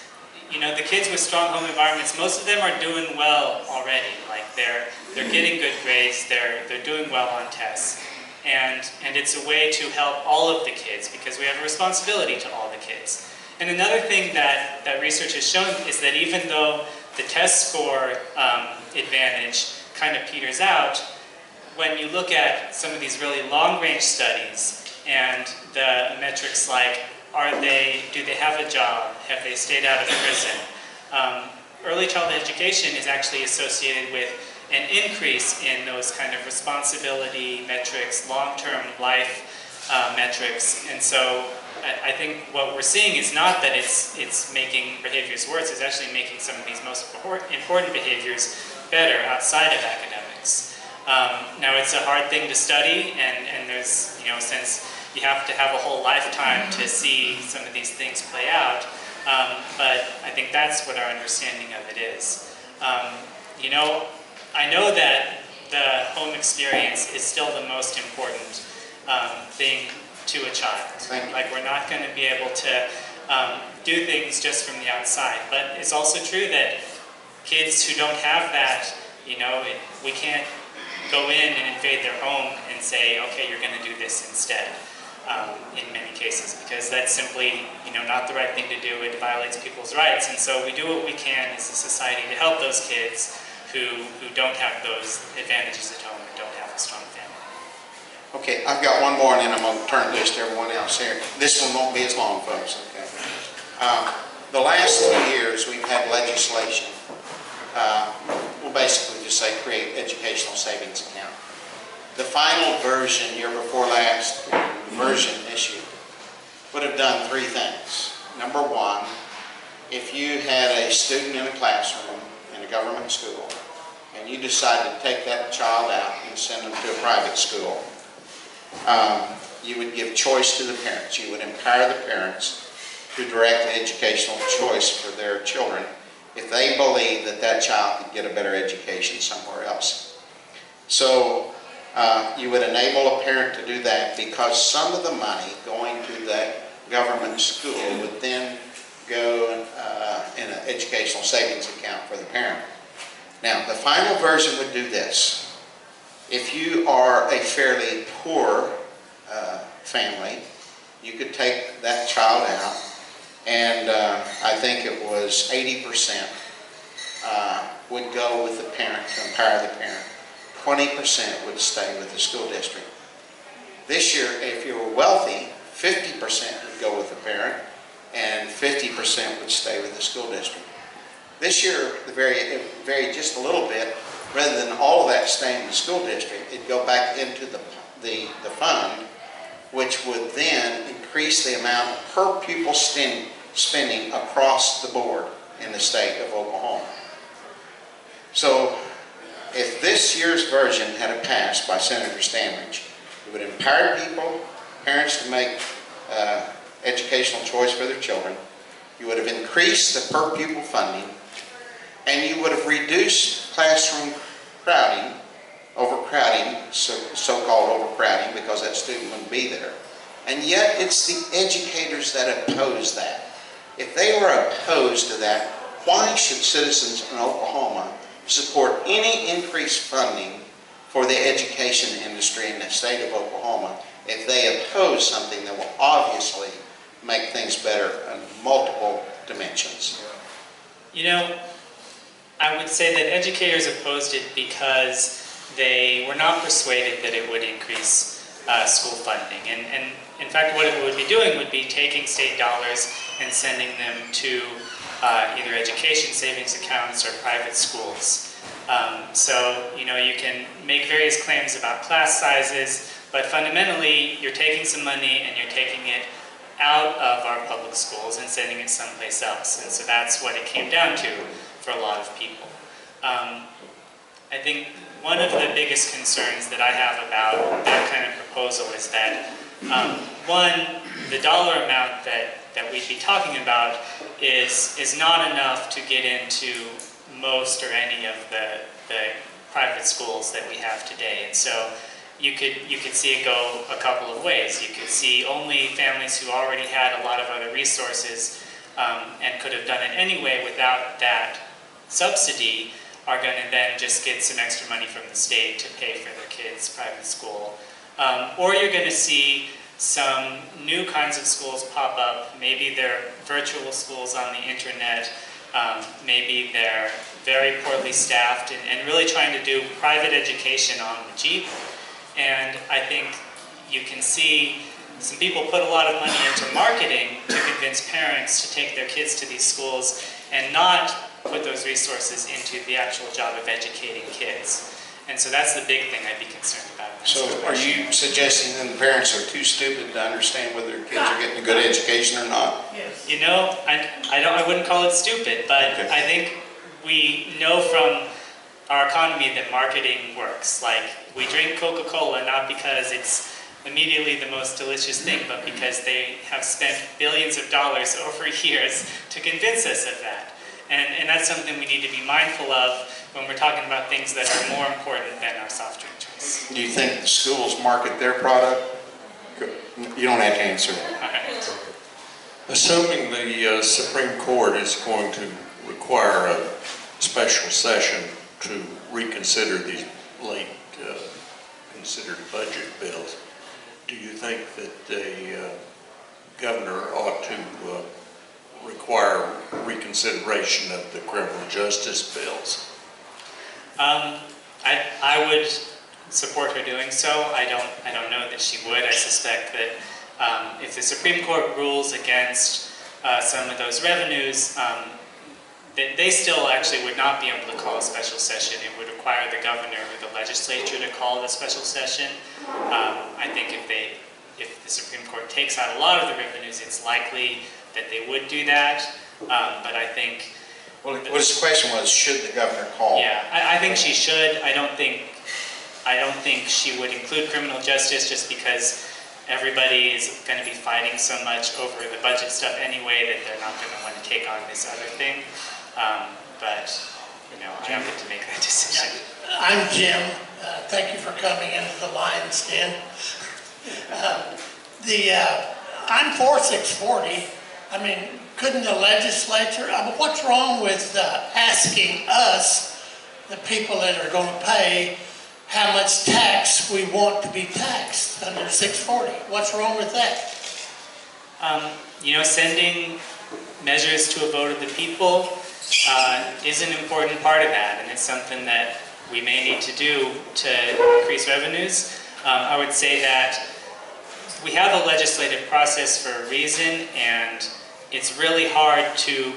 you know, the kids with strong home environments, most of them are doing well already. Like they're getting good grades, they're doing well on tests. And it's a way to help all of the kids because we have a responsibility to all the kids. And another thing that research has shown is that even though the test score advantage kind of peters out, when you look at some of these really long-range studies and the metrics like, do they have a job? Have they stayed out of prison? Early childhood education is actually associated with an increase in those kind of responsibility metrics, long-term life metrics. And so I think what we're seeing is not that it's making behaviors worse, it's actually making some of these most important behaviors better outside of academics. Now it's a hard thing to study, and there's, since you have to have a whole lifetime to see some of these things play out, but I think that's what our understanding of it is. I know that the home experience is still the most important thing to a child. Like, we're not going to be able to do things just from the outside, but it's also true that kids who don't have that, we can't go in and invade their home and say, okay, you're going to do this instead, in many cases, because that's simply, not the right thing to do. It violates people's rights, and so we do what we can as a society to help those kids who don't have those advantages at home and don't have a strong family. Okay, I've got one more, and then I'm going to turn this to everyone else here. This one won't be as long, folks. Okay. The last 2 years, we've had legislation. We'll basically just say create educational savings account. The final version, year before last, version issued, would have done 3 things. Number one, if you had a student in a classroom in a government school, and you decided to take that child out and send them to a private school, you would give choice to the parents. You would empower the parents to direct the educational choice for their children if they believe that that child could get a better education somewhere else. So you would enable a parent to do that, because some of the money going to that government school would then go in an educational savings account for the parent. Now, the final version would do this. If you are a fairly poor family, you could take that child out, and I think it was 80% would go with the parent to empower the parent. 20% would stay with the school district. This year, if you were wealthy, 50% would go with the parent, and 50% would stay with the school district. This year, it varied just a little bit. Rather than all of that staying in the school district, it'd go back into the fund, which would then increase the amount of per pupil spending across the board in the state of Oklahoma. So, if this year's version had passed by Senator Stanridge, it would empower parents to make educational choice for their children. You would have increased the per pupil funding, and you would have reduced classroom crowding, overcrowding, so-called overcrowding, because that student wouldn't be there. And yet, it's the educators that oppose that. If they were opposed to that, why should citizens in Oklahoma support any increased funding for the education industry in the state of Oklahoma if they oppose something that will obviously make things better in multiple dimensions? I would say that educators opposed it because they were not persuaded that it would increase school funding. And in fact, what it would be doing would be taking state dollars and sending them to either education savings accounts or private schools. So, you can make various claims about class sizes, but fundamentally, you're taking some money and you're taking it out of our public schools and sending it someplace else. And so that's what it came down to for a lot of people. I think one of the biggest concerns that I have about that kind of proposal is that, one, the dollar amount that we'd be talking about is not enough to get into most or any of the private schools that we have today. And so you could see it go a couple of ways. You could see only families who already had a lot of other resources and could have done it anyway without that subsidy are going to then just get some extra money from the state to pay for their kids' private school. Or you're going to see some new kinds of schools pop up. Maybe they're virtual schools on the internet. Maybe they're very poorly staffed and really trying to do private education on the Jeep. And I think you can see some people put a lot of money into marketing to convince parents to take their kids to these schools and not put those resources into the actual job of educating kids. And so that's the big thing I'd be concerned about. So are you suggesting that the parents are too stupid to understand whether their kids are getting a good education or not? You know, I wouldn't call it stupid, but Okay. I think we know from our economy that marketing works. Like, we drink Coca-Cola not because it's immediately the most delicious thing, but because they have spent billions of dollars over years to convince us of that. And that's something we need to be mindful of when we're talking about things that are more important than our soft drink choice. Do you think the schools market their product? You don't have to answer that. All right. Assuming the Supreme Court is going to require a special session to reconsider these late considered budget bills, do you think that the governor ought to require reconsideration of the criminal justice bills? I would support her doing so. I don't know that she would. I suspect that if the Supreme Court rules against some of those revenues, that they still actually would not be able to call a special session. It would require the governor or the legislature to call the special session. I think if the Supreme Court takes out a lot of the revenues, it's likely that they would do that. But I think... Well, his question was, should the governor call? Yeah, I think she should. I don't think she would include criminal justice just because everybody is going to be fighting so much over the budget stuff anyway that they're not going to want to take on this other thing. But, you know, I have to make that decision. Yeah. I'm Jim. Thank you for coming into the lion's den. I'm for 640. I mean, couldn't the legislature, what's wrong with asking us, the people that are going to pay, how much tax we want to be taxed under 640? What's wrong with that? You know, sending measures to a vote of the people is an important part of that, and it's something that we may need to do to increase revenues. I would say that we have a legislative process for a reason, and it's really hard to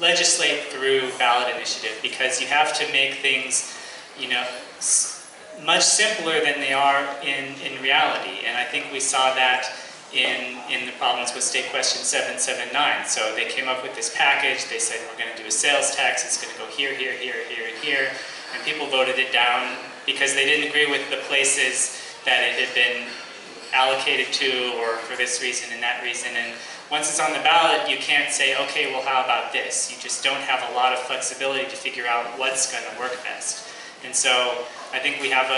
legislate through ballot initiative because you have to make things, you know, much simpler than they are in reality. And I think we saw that in the problems with State Question 779. So they came up with this package. They said, we're going to do a sales tax. It's going to go here, here, here, here, and here. And people voted it down because they didn't agree with the places that it had been allocated to, or for this reason and that reason. And once it's on the ballot, you can't say, okay, well, how about this? You just don't have a lot of flexibility to figure out what's going to work best. And so I think we have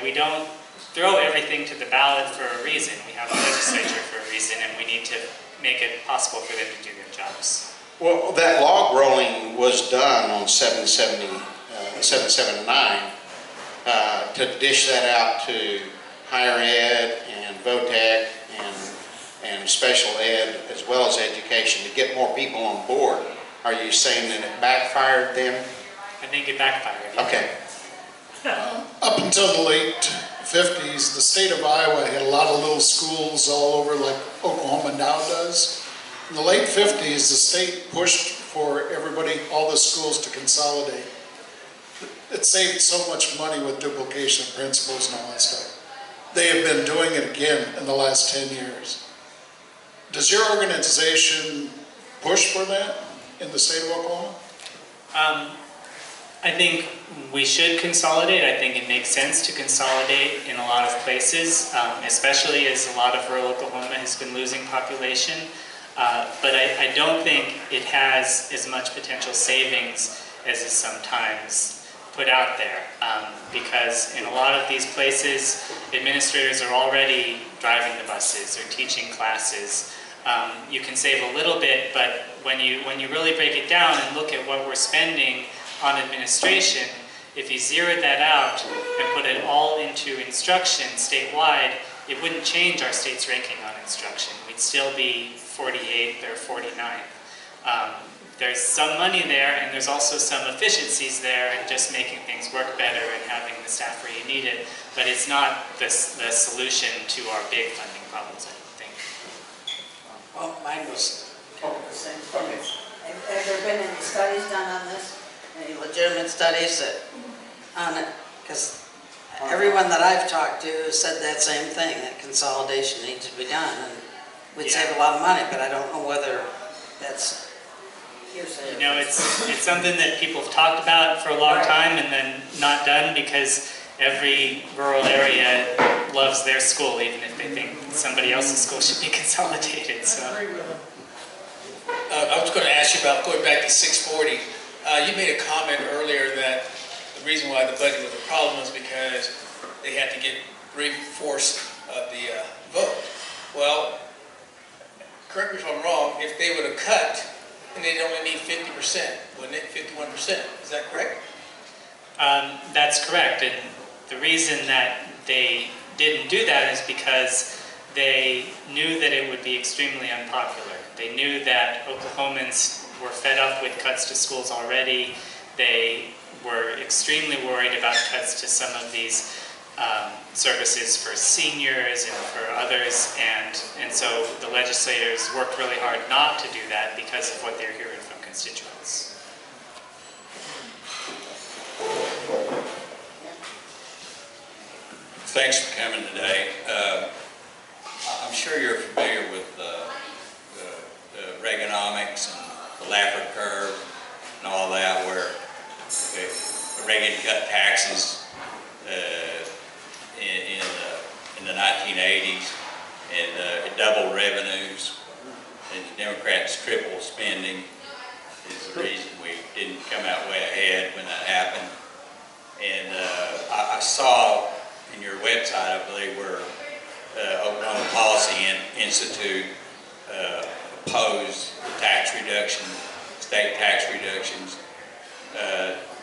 we don't throw everything to the ballot for a reason. We have a legislature for a reason, and we need to make it possible for them to do their jobs. Well, that log rolling was done on 779 to dish that out to higher ed and VOTEC and special ed as well as education to get more people on board. Are you saying that it backfired them? I think it backfired. Okay. Up until the late 50s, the state of Iowa had a lot of little schools all over like Oklahoma now does. In the late 50s, the state pushed for everybody, all the schools to consolidate. It saved so much money with duplication of principals and all that stuff. They have been doing it again in the last 10 years. Does your organization push for that in the state of Oklahoma? I think we should consolidate. I think it makes sense to consolidate in a lot of places, especially as a lot of rural Oklahoma has been losing population. But I don't think it has as much potential savings as is sometimes put out there. Because in a lot of these places, administrators are already driving the buses or teaching classes. You can save a little bit, but when you really break it down and look at what we're spending on administration, if you zeroed that out and put it all into instruction statewide, it wouldn't change our state's ranking on instruction. We'd still be 48th or 49th. There's some money there, and there's also some efficiencies there in just making things work better and having the staff where you need it, but it's not the solution to our big funding problems, I don't think. Well, mine was the same thing. Have there been any studies done on this? Any legitimate studies on it? Because everyone that I've talked to said that same thing, that consolidation needs to be done, and we'd save a lot of money, but I don't know whether that's hearsay. You know, it's something that people have talked about for a long time and then not done, because every rural area loves their school, even if they think somebody else's school should be consolidated. So. I was going to ask you about going back to 640. You made a comment earlier that the reason why the budget was a problem was because they had to get reinforced of the vote. Well, correct me if I'm wrong, if they would have cut, then they'd only need 50%, wouldn't it? 51%. Is that correct? That's correct. And the reason that they didn't do that is because they knew that it would be extremely unpopular. They knew that Oklahomans were fed up with cuts to schools already. They were extremely worried about cuts to some of these services for seniors and for others, and so the legislators worked really hard not to do that because of what they're hearing from constituents. Thanks for coming today. I'm sure you're familiar with the Reaganomics and the Laffer curve and all that, where Reagan cut taxes in the 1980s, and it doubled revenues, and the Democrats tripled spending is the reason we didn't come out way ahead when that happened. And I saw in your website, I believe, where Oklahoma Policy Institute opposed tax reduction, state tax reductions.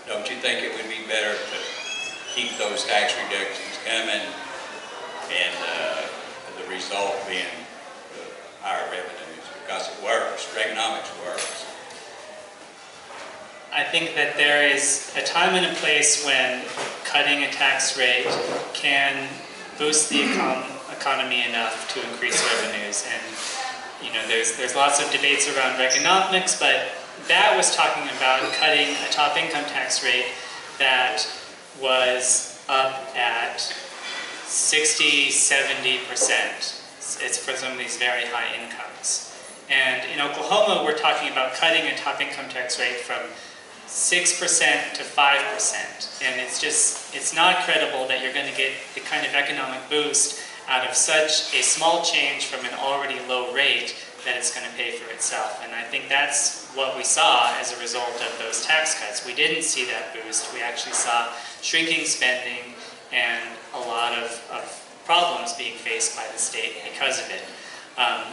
Don't you think it would be better to keep those tax reductions coming, and the result being higher revenues, because it works? Reaganomics works. I think that there is a time and a place when cutting a tax rate can boost the economy enough to increase revenues. And you know, there's lots of debates around Reaganomics, but that was talking about cutting a top income tax rate that was up at 60–70%. It's for some of these very high incomes. And in Oklahoma, we're talking about cutting a top income tax rate from 6% to 5%. And it's not credible that you're going to get the kind of economic boost out of such a small change from an already low rate that it's going to pay for itself. And I think that's what we saw as a result of those tax cuts. We didn't see that boost. We actually saw shrinking spending and a lot of problems being faced by the state because of it.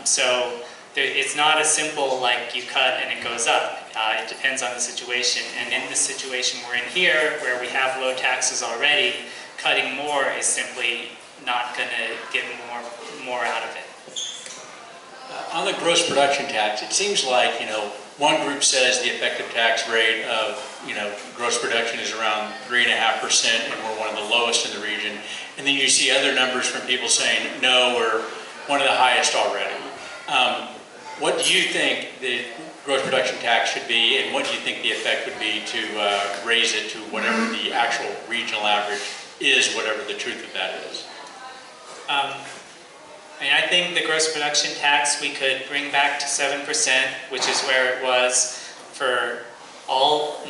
So it's not a simple, like, you cut and it goes up. It depends on the situation. And in the situation we're in here, where we have low taxes already, cutting more is simply not going to get more out of it. On the gross production tax, it seems like, one group says the effective tax rate of, gross production is around 3.5%, and we're one of the lowest in the region. And then you see other numbers from people saying, no, we're one of the highest already. What do you think the gross production tax should be, and what do you think the effect would be to raise it to whatever the actual regional average is, whatever the truth of that is? I think the gross production tax we could bring back to 7%, which is where it was for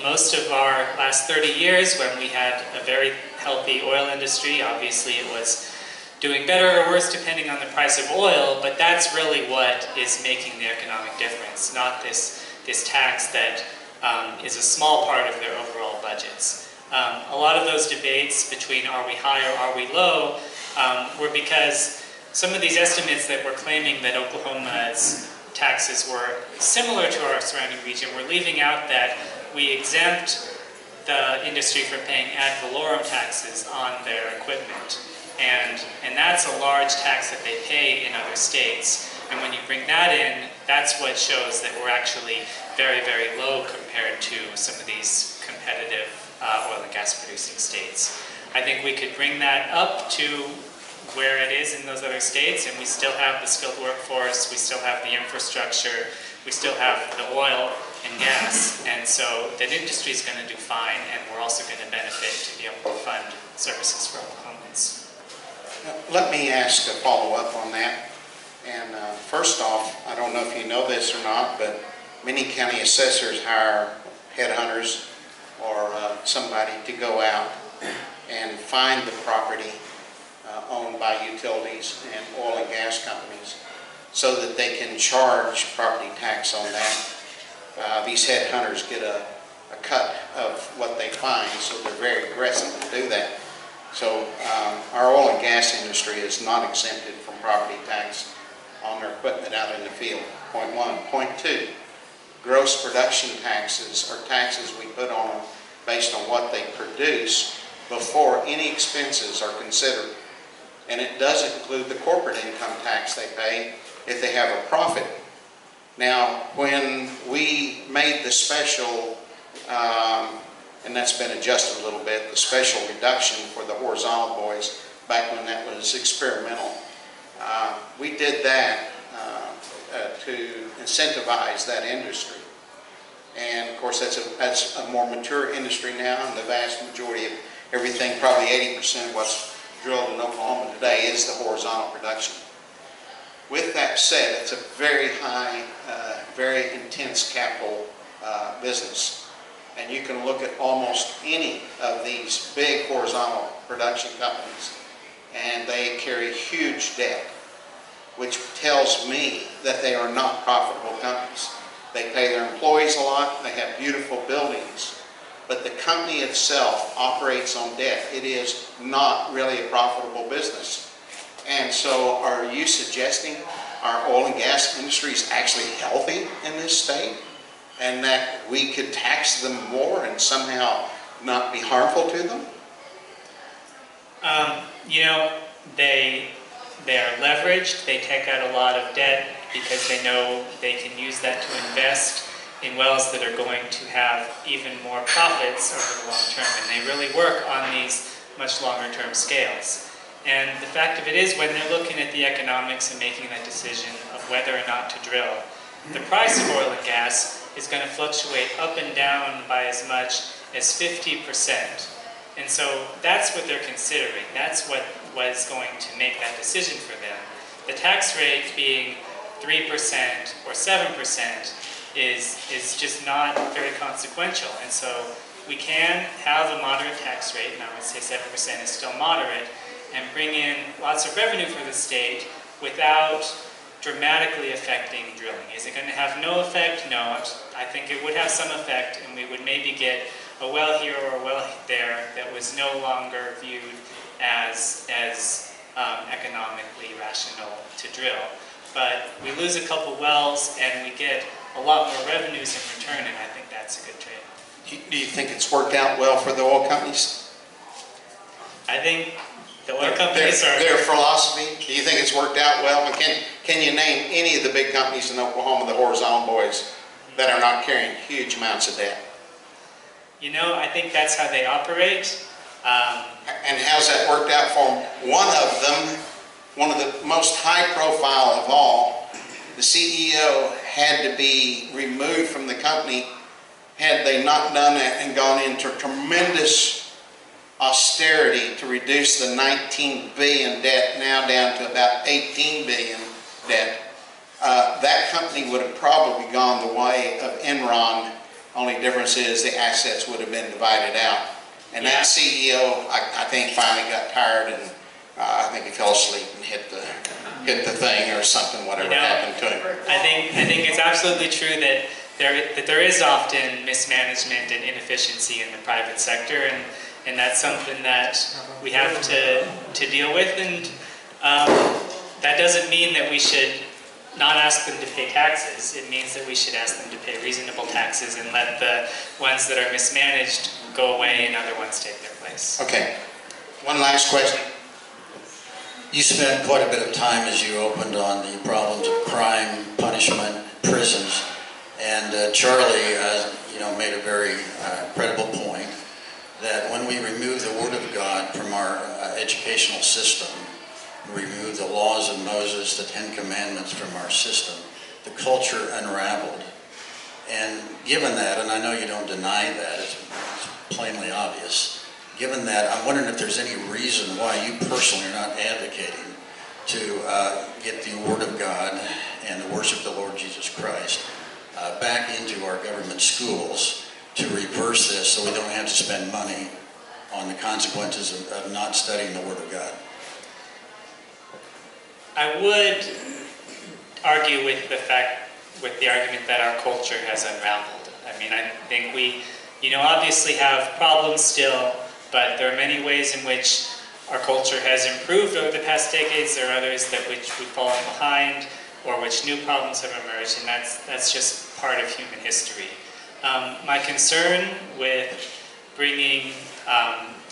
most of our last 30 years when we had a very healthy oil industry. Obviously it was doing better or worse depending on the price of oil, but that's really what is making the economic difference, not this tax that is a small part of their overall budgets. A lot of those debates between are we high or are we low were because some of these estimates that were claiming that Oklahoma's taxes were similar to our surrounding region were leaving out that we exempt the industry from paying ad valorem taxes on their equipment. And that's a large tax that they pay in other states. And when you bring that in, that's what shows that we're actually very, very low compared to some of these competitive oil and gas producing states. I think we could bring that up to where it is in those other states, and we still have the skilled workforce, we still have the infrastructure, we still have the oil and gas, and so that industry is going to do fine, and we're also going to benefit to be able to fund services for Oklahomans. Let me ask a follow-up on that. And first off, I don't know if you know this or not, but many county assessors hire headhunters or somebody to go out and find the property owned by utilities and oil and gas companies so that they can charge property tax on that. These headhunters get a cut of what they find, so they're very aggressive to do that. So our oil and gas industry is not exempted from property tax on their equipment out in the field, point one. Point two, gross production taxes are taxes we put on them based on what they produce before any expenses are considered. And it does include the corporate income tax they pay if they have a profit. Now, when we made the special, and that's been adjusted a little bit, the special reduction for the horizontal boys, back when that was experimental, we did that to incentivize that industry. And of course, that's a more mature industry now, and the vast majority of everything, probably 80% of what's drilled in Oklahoma today is the horizontal production. With that said, it's a very high, very intense capital business. And you can look at almost any of these big horizontal production companies, and they carry huge debt, which tells me that they are not profitable companies. They pay their employees a lot, they have beautiful buildings, but the company itself operates on debt. It is not really a profitable business. And so are you suggesting our oil and gas industry is actually healthy in this state, and that we could tax them more and somehow not be harmful to them? You know, they are leveraged, they take out a lot of debt because they know they can use that to invest in wells that are going to have even more profits over the long term, and they really work on these much longer term scales. And the fact of it is, when they're looking at the economics and making that decision of whether or not to drill, the price of oil and gas is going to fluctuate up and down by as much as 50%. And so that's what they're considering. That's what was going to make that decision for them. The tax rate being 3% or 7% is just not very consequential. And so we can have a moderate tax rate, and I would say 7% is still moderate, and bring in lots of revenue for the state without dramatically affecting drilling. Is it going to have no effect? No. I think it would have some effect, and we would maybe get a well here or a well there that was no longer viewed as economically rational to drill. But we lose a couple wells and we get a lot more revenues in return, and I think that's a good trade. Do you think it's worked out well for the oil companies? I think the oil companies are... Their philosophy, do you think it's worked out well? And can you name any of the big companies in Oklahoma, the horizontal boys, that are not carrying huge amounts of debt? You know, I think that's how they operate. And how's that worked out for them? One of them, one of the most high profile of all, the CEO had to be removed from the company had they not done that and gone into tremendous austerity to reduce the 19 billion debt now down to about 18 billion debt. That company would have probably gone the way of Enron. Only difference is the assets would have been divided out. And that CEO, I think, finally got tired, and I think he fell asleep and hit the thing or something, whatever happened to him. I think it's absolutely true that there is often mismanagement and inefficiency in the private sector, and that's something that we have to deal with. And that doesn't mean that we should not ask them to pay taxes. It means that we should ask them to pay reasonable taxes and let the ones that are mismanaged go away and other ones take their place. Okay. One last question. You spent quite a bit of time as you opened on the problems of crime, punishment, prisons, and Charlie, made a very credible point that when we remove the Word of God from our educational system, remove the laws of Moses, the Ten Commandments from our system, the culture unraveled. And given that, and I know you don't deny that, it's plainly obvious, given that, I'm wondering if there's any reason why you personally are not advocating to get the Word of God and the worship of the Lord Jesus Christ back into our government schools to reverse this so we don't have to spend money on the consequences of not studying the Word of God. I would argue with the argument that our culture has unraveled. I mean, I think we, obviously have problems still, but there are many ways in which our culture has improved over the past decades. There are others that which we've fallen behind, or which new problems have emerged, and that's just part of human history. My concern with bringing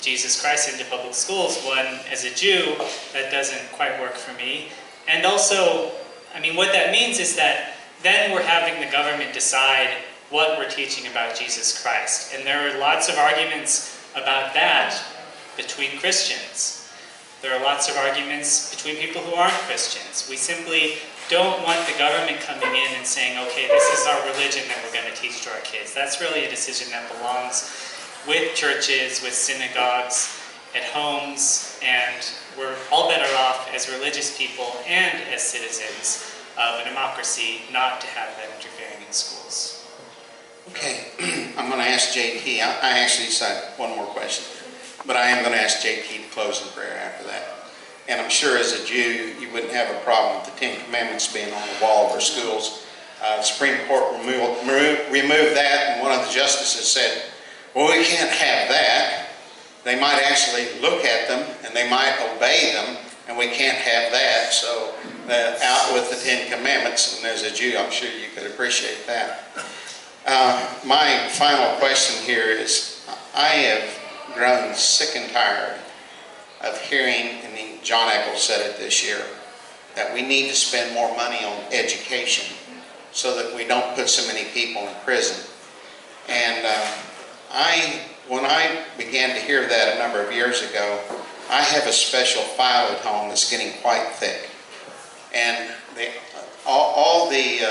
Jesus Christ into public schools, one, as a Jew, that doesn't quite work for me. And also, I mean, what that means is that then we're having the government decide what we're teaching about Jesus Christ. And there are lots of arguments about that between Christians. There are lots of arguments between people who aren't Christians. We simply don't want the government coming in and saying, okay, this is our religion that we're going to teach to our kids. That's really a decision that belongs with churches, with synagogues, at homes, and we're all better off as religious people and as citizens of a democracy not to have that interfering in schools. Okay, I'm going to ask JT. I actually said one more question, but I am going to ask JT to close in prayer after that. And I'm sure as a Jew, you wouldn't have a problem with the Ten Commandments being on the wall of our schools. The Supreme Court removed that, and one of the justices said, well, we can't have that. They might actually look at them, and they might obey them, and we can't have that. So out with the Ten Commandments, and as a Jew, I'm sure you could appreciate that. My final question here is, I have grown sick and tired of hearing, and John Eccles said it this year, that we need to spend more money on education so that we don't put so many people in prison. And when I began to hear that a number of years ago, I have a special file at home that's getting quite thick. And all the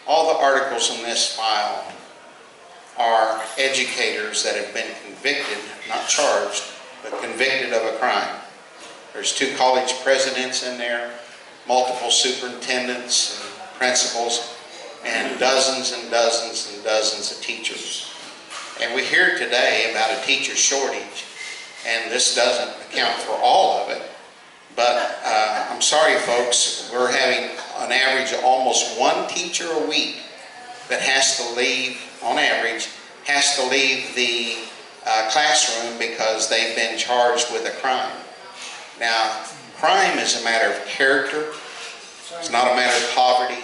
articles in this file are educators that have been convicted, not charged, but convicted of a crime. There's 2 college presidents in there, multiple superintendents and principals, and dozens and dozens and dozens of teachers. And we hear today about a teacher shortage, and this doesn't account for all of it. But I'm sorry, folks, we're having an average of almost 1 teacher a week that has to leave, on average, has to leave the classroom because they've been charged with a crime. Now, crime is a matter of character. It's not a matter of poverty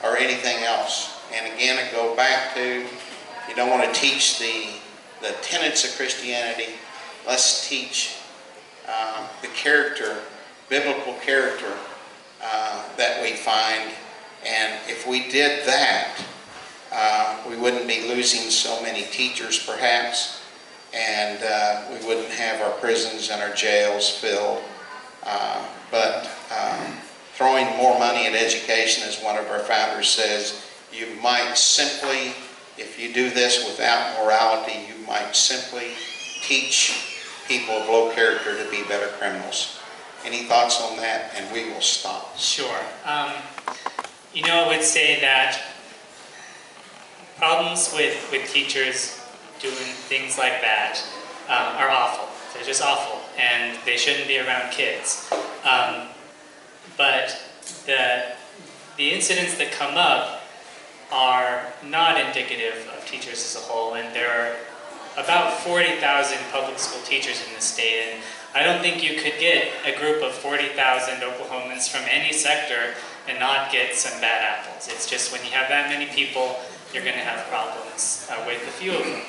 or anything else. And again, I go back to, you don't want to teach the tenets of Christianity. Let's teach the character, biblical character that we find. And if we did that, we wouldn't be losing so many teachers perhaps, and we wouldn't have our prisons and our jails filled. But throwing more money at education, as one of our founders says, you might simply, if you do this without morality, you might simply teach people of low character to be better criminals. Any thoughts on that? And we will stop. Sure. I would say that problems with teachers doing things like that are awful. They're just awful, and they shouldn't be around kids. But the incidents that come up are not indicative of teachers as a whole, and there are about 40,000 public school teachers in the state, and I don't think you could get a group of 40,000 Oklahomans from any sector and not get some bad apples. It's just when you have that many people, you're going to have problems with a few of them.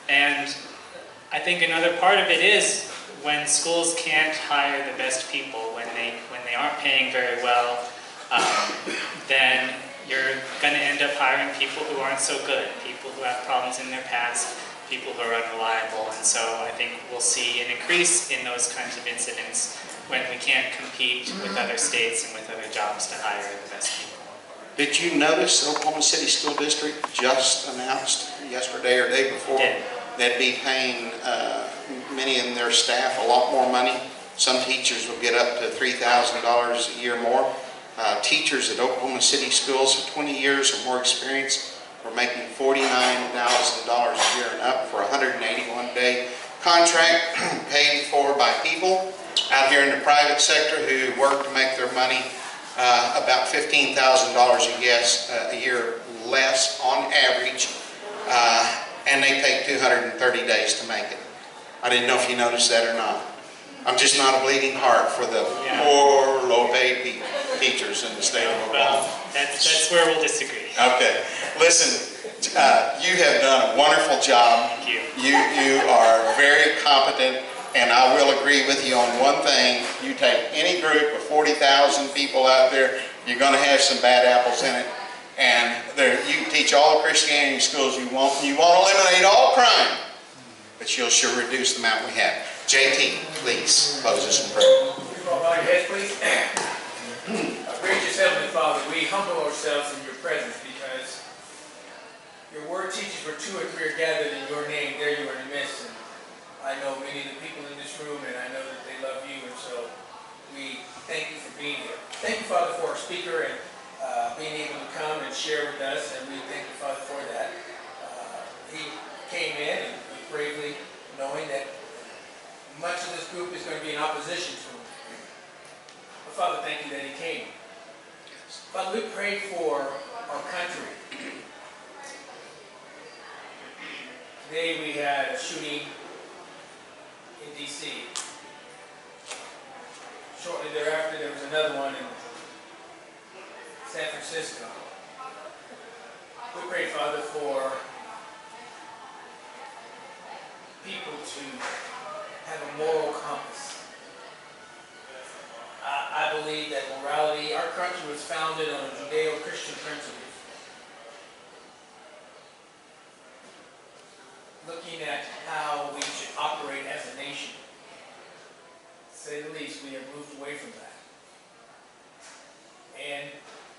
And I think another part of it is when schools can't hire the best people, when when they aren't paying very well, then you're going to end up hiring people who aren't so good, people who have problems in their past, people who are unreliable. And so I think we'll see an increase in those kinds of incidents when we can't compete with other states and with other jobs to hire the best people. Did you notice the Oklahoma City School District just announced yesterday or day before they'd be paying many in their staff a lot more money? Some teachers will get up to $3,000 a year more. Teachers at Oklahoma City schools with 20 years or more experience were making $49,000 a year and up for a 181-day contract paid for by people out here in the private sector who work to make their money about $15,000 a year less on average, and they take 230 days to make it. I didn't know if you noticed that or not. I'm just not a bleeding heart for the poor, low-paid teachers in the state of Oklahoma. Well, that's where we'll disagree. Okay. Listen, you have done a wonderful job. Thank you. You are very competent, and I will agree with you on one thing. You take any group of 40,000 people out there, you're going to have some bad apples in it. And you can teach all the Christianity schools you want. You want to eliminate all crime, but you'll sure reduce the amount we have. JT, please close us in prayer. Bow your heads, please. Gracious Heavenly Father, we humble ourselves in your presence because your word teaches where two or three are gathered in your name, there you are in the midst. And I know many of the people in this room, and I know that they love you, and so we thank you for being here. Thank you, Father, for our speaker and being able to come and share with us, and we thank you, Father, for that. He came in and bravely knowing that much of this group is going to be in opposition to him. But Father, thank you that he came. Father, we pray for our country. Today we had a shooting in D.C. Shortly thereafter, there was another one in San Francisco. We pray, Father, for people to have a moral compass. I believe that morality, our country was founded on Judeo-Christian principles. Looking at how we should operate as a nation. To say the least, we have moved away from that. And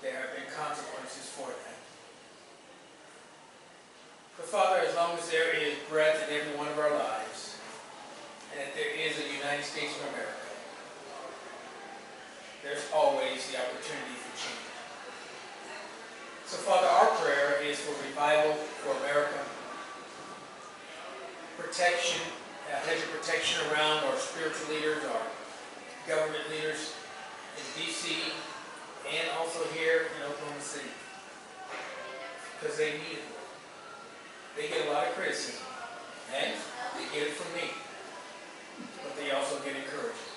there have been consequences for that. But Father, as long as there is breath in every one of our lives, and that there is a United States of America, there's always the opportunity for change. So Father, our prayer is for revival for America, protection, a hedge of protection around our spiritual leaders, our government leaders in D.C., and also here in Oklahoma City, because they need it. They get a lot of criticism, and they get it from me, but they also get encouragement.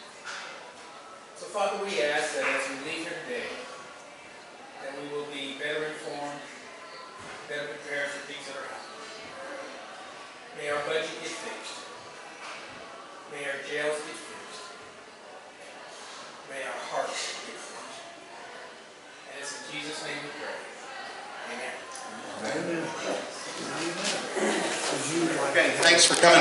So Father, we ask that as we leave here today, that we will be better informed, better prepared for things that are happening. May our budget get fixed. May our jails get fixed. May our hearts get fixed. And it's in Jesus' name we pray. Amen. Okay, thanks for coming.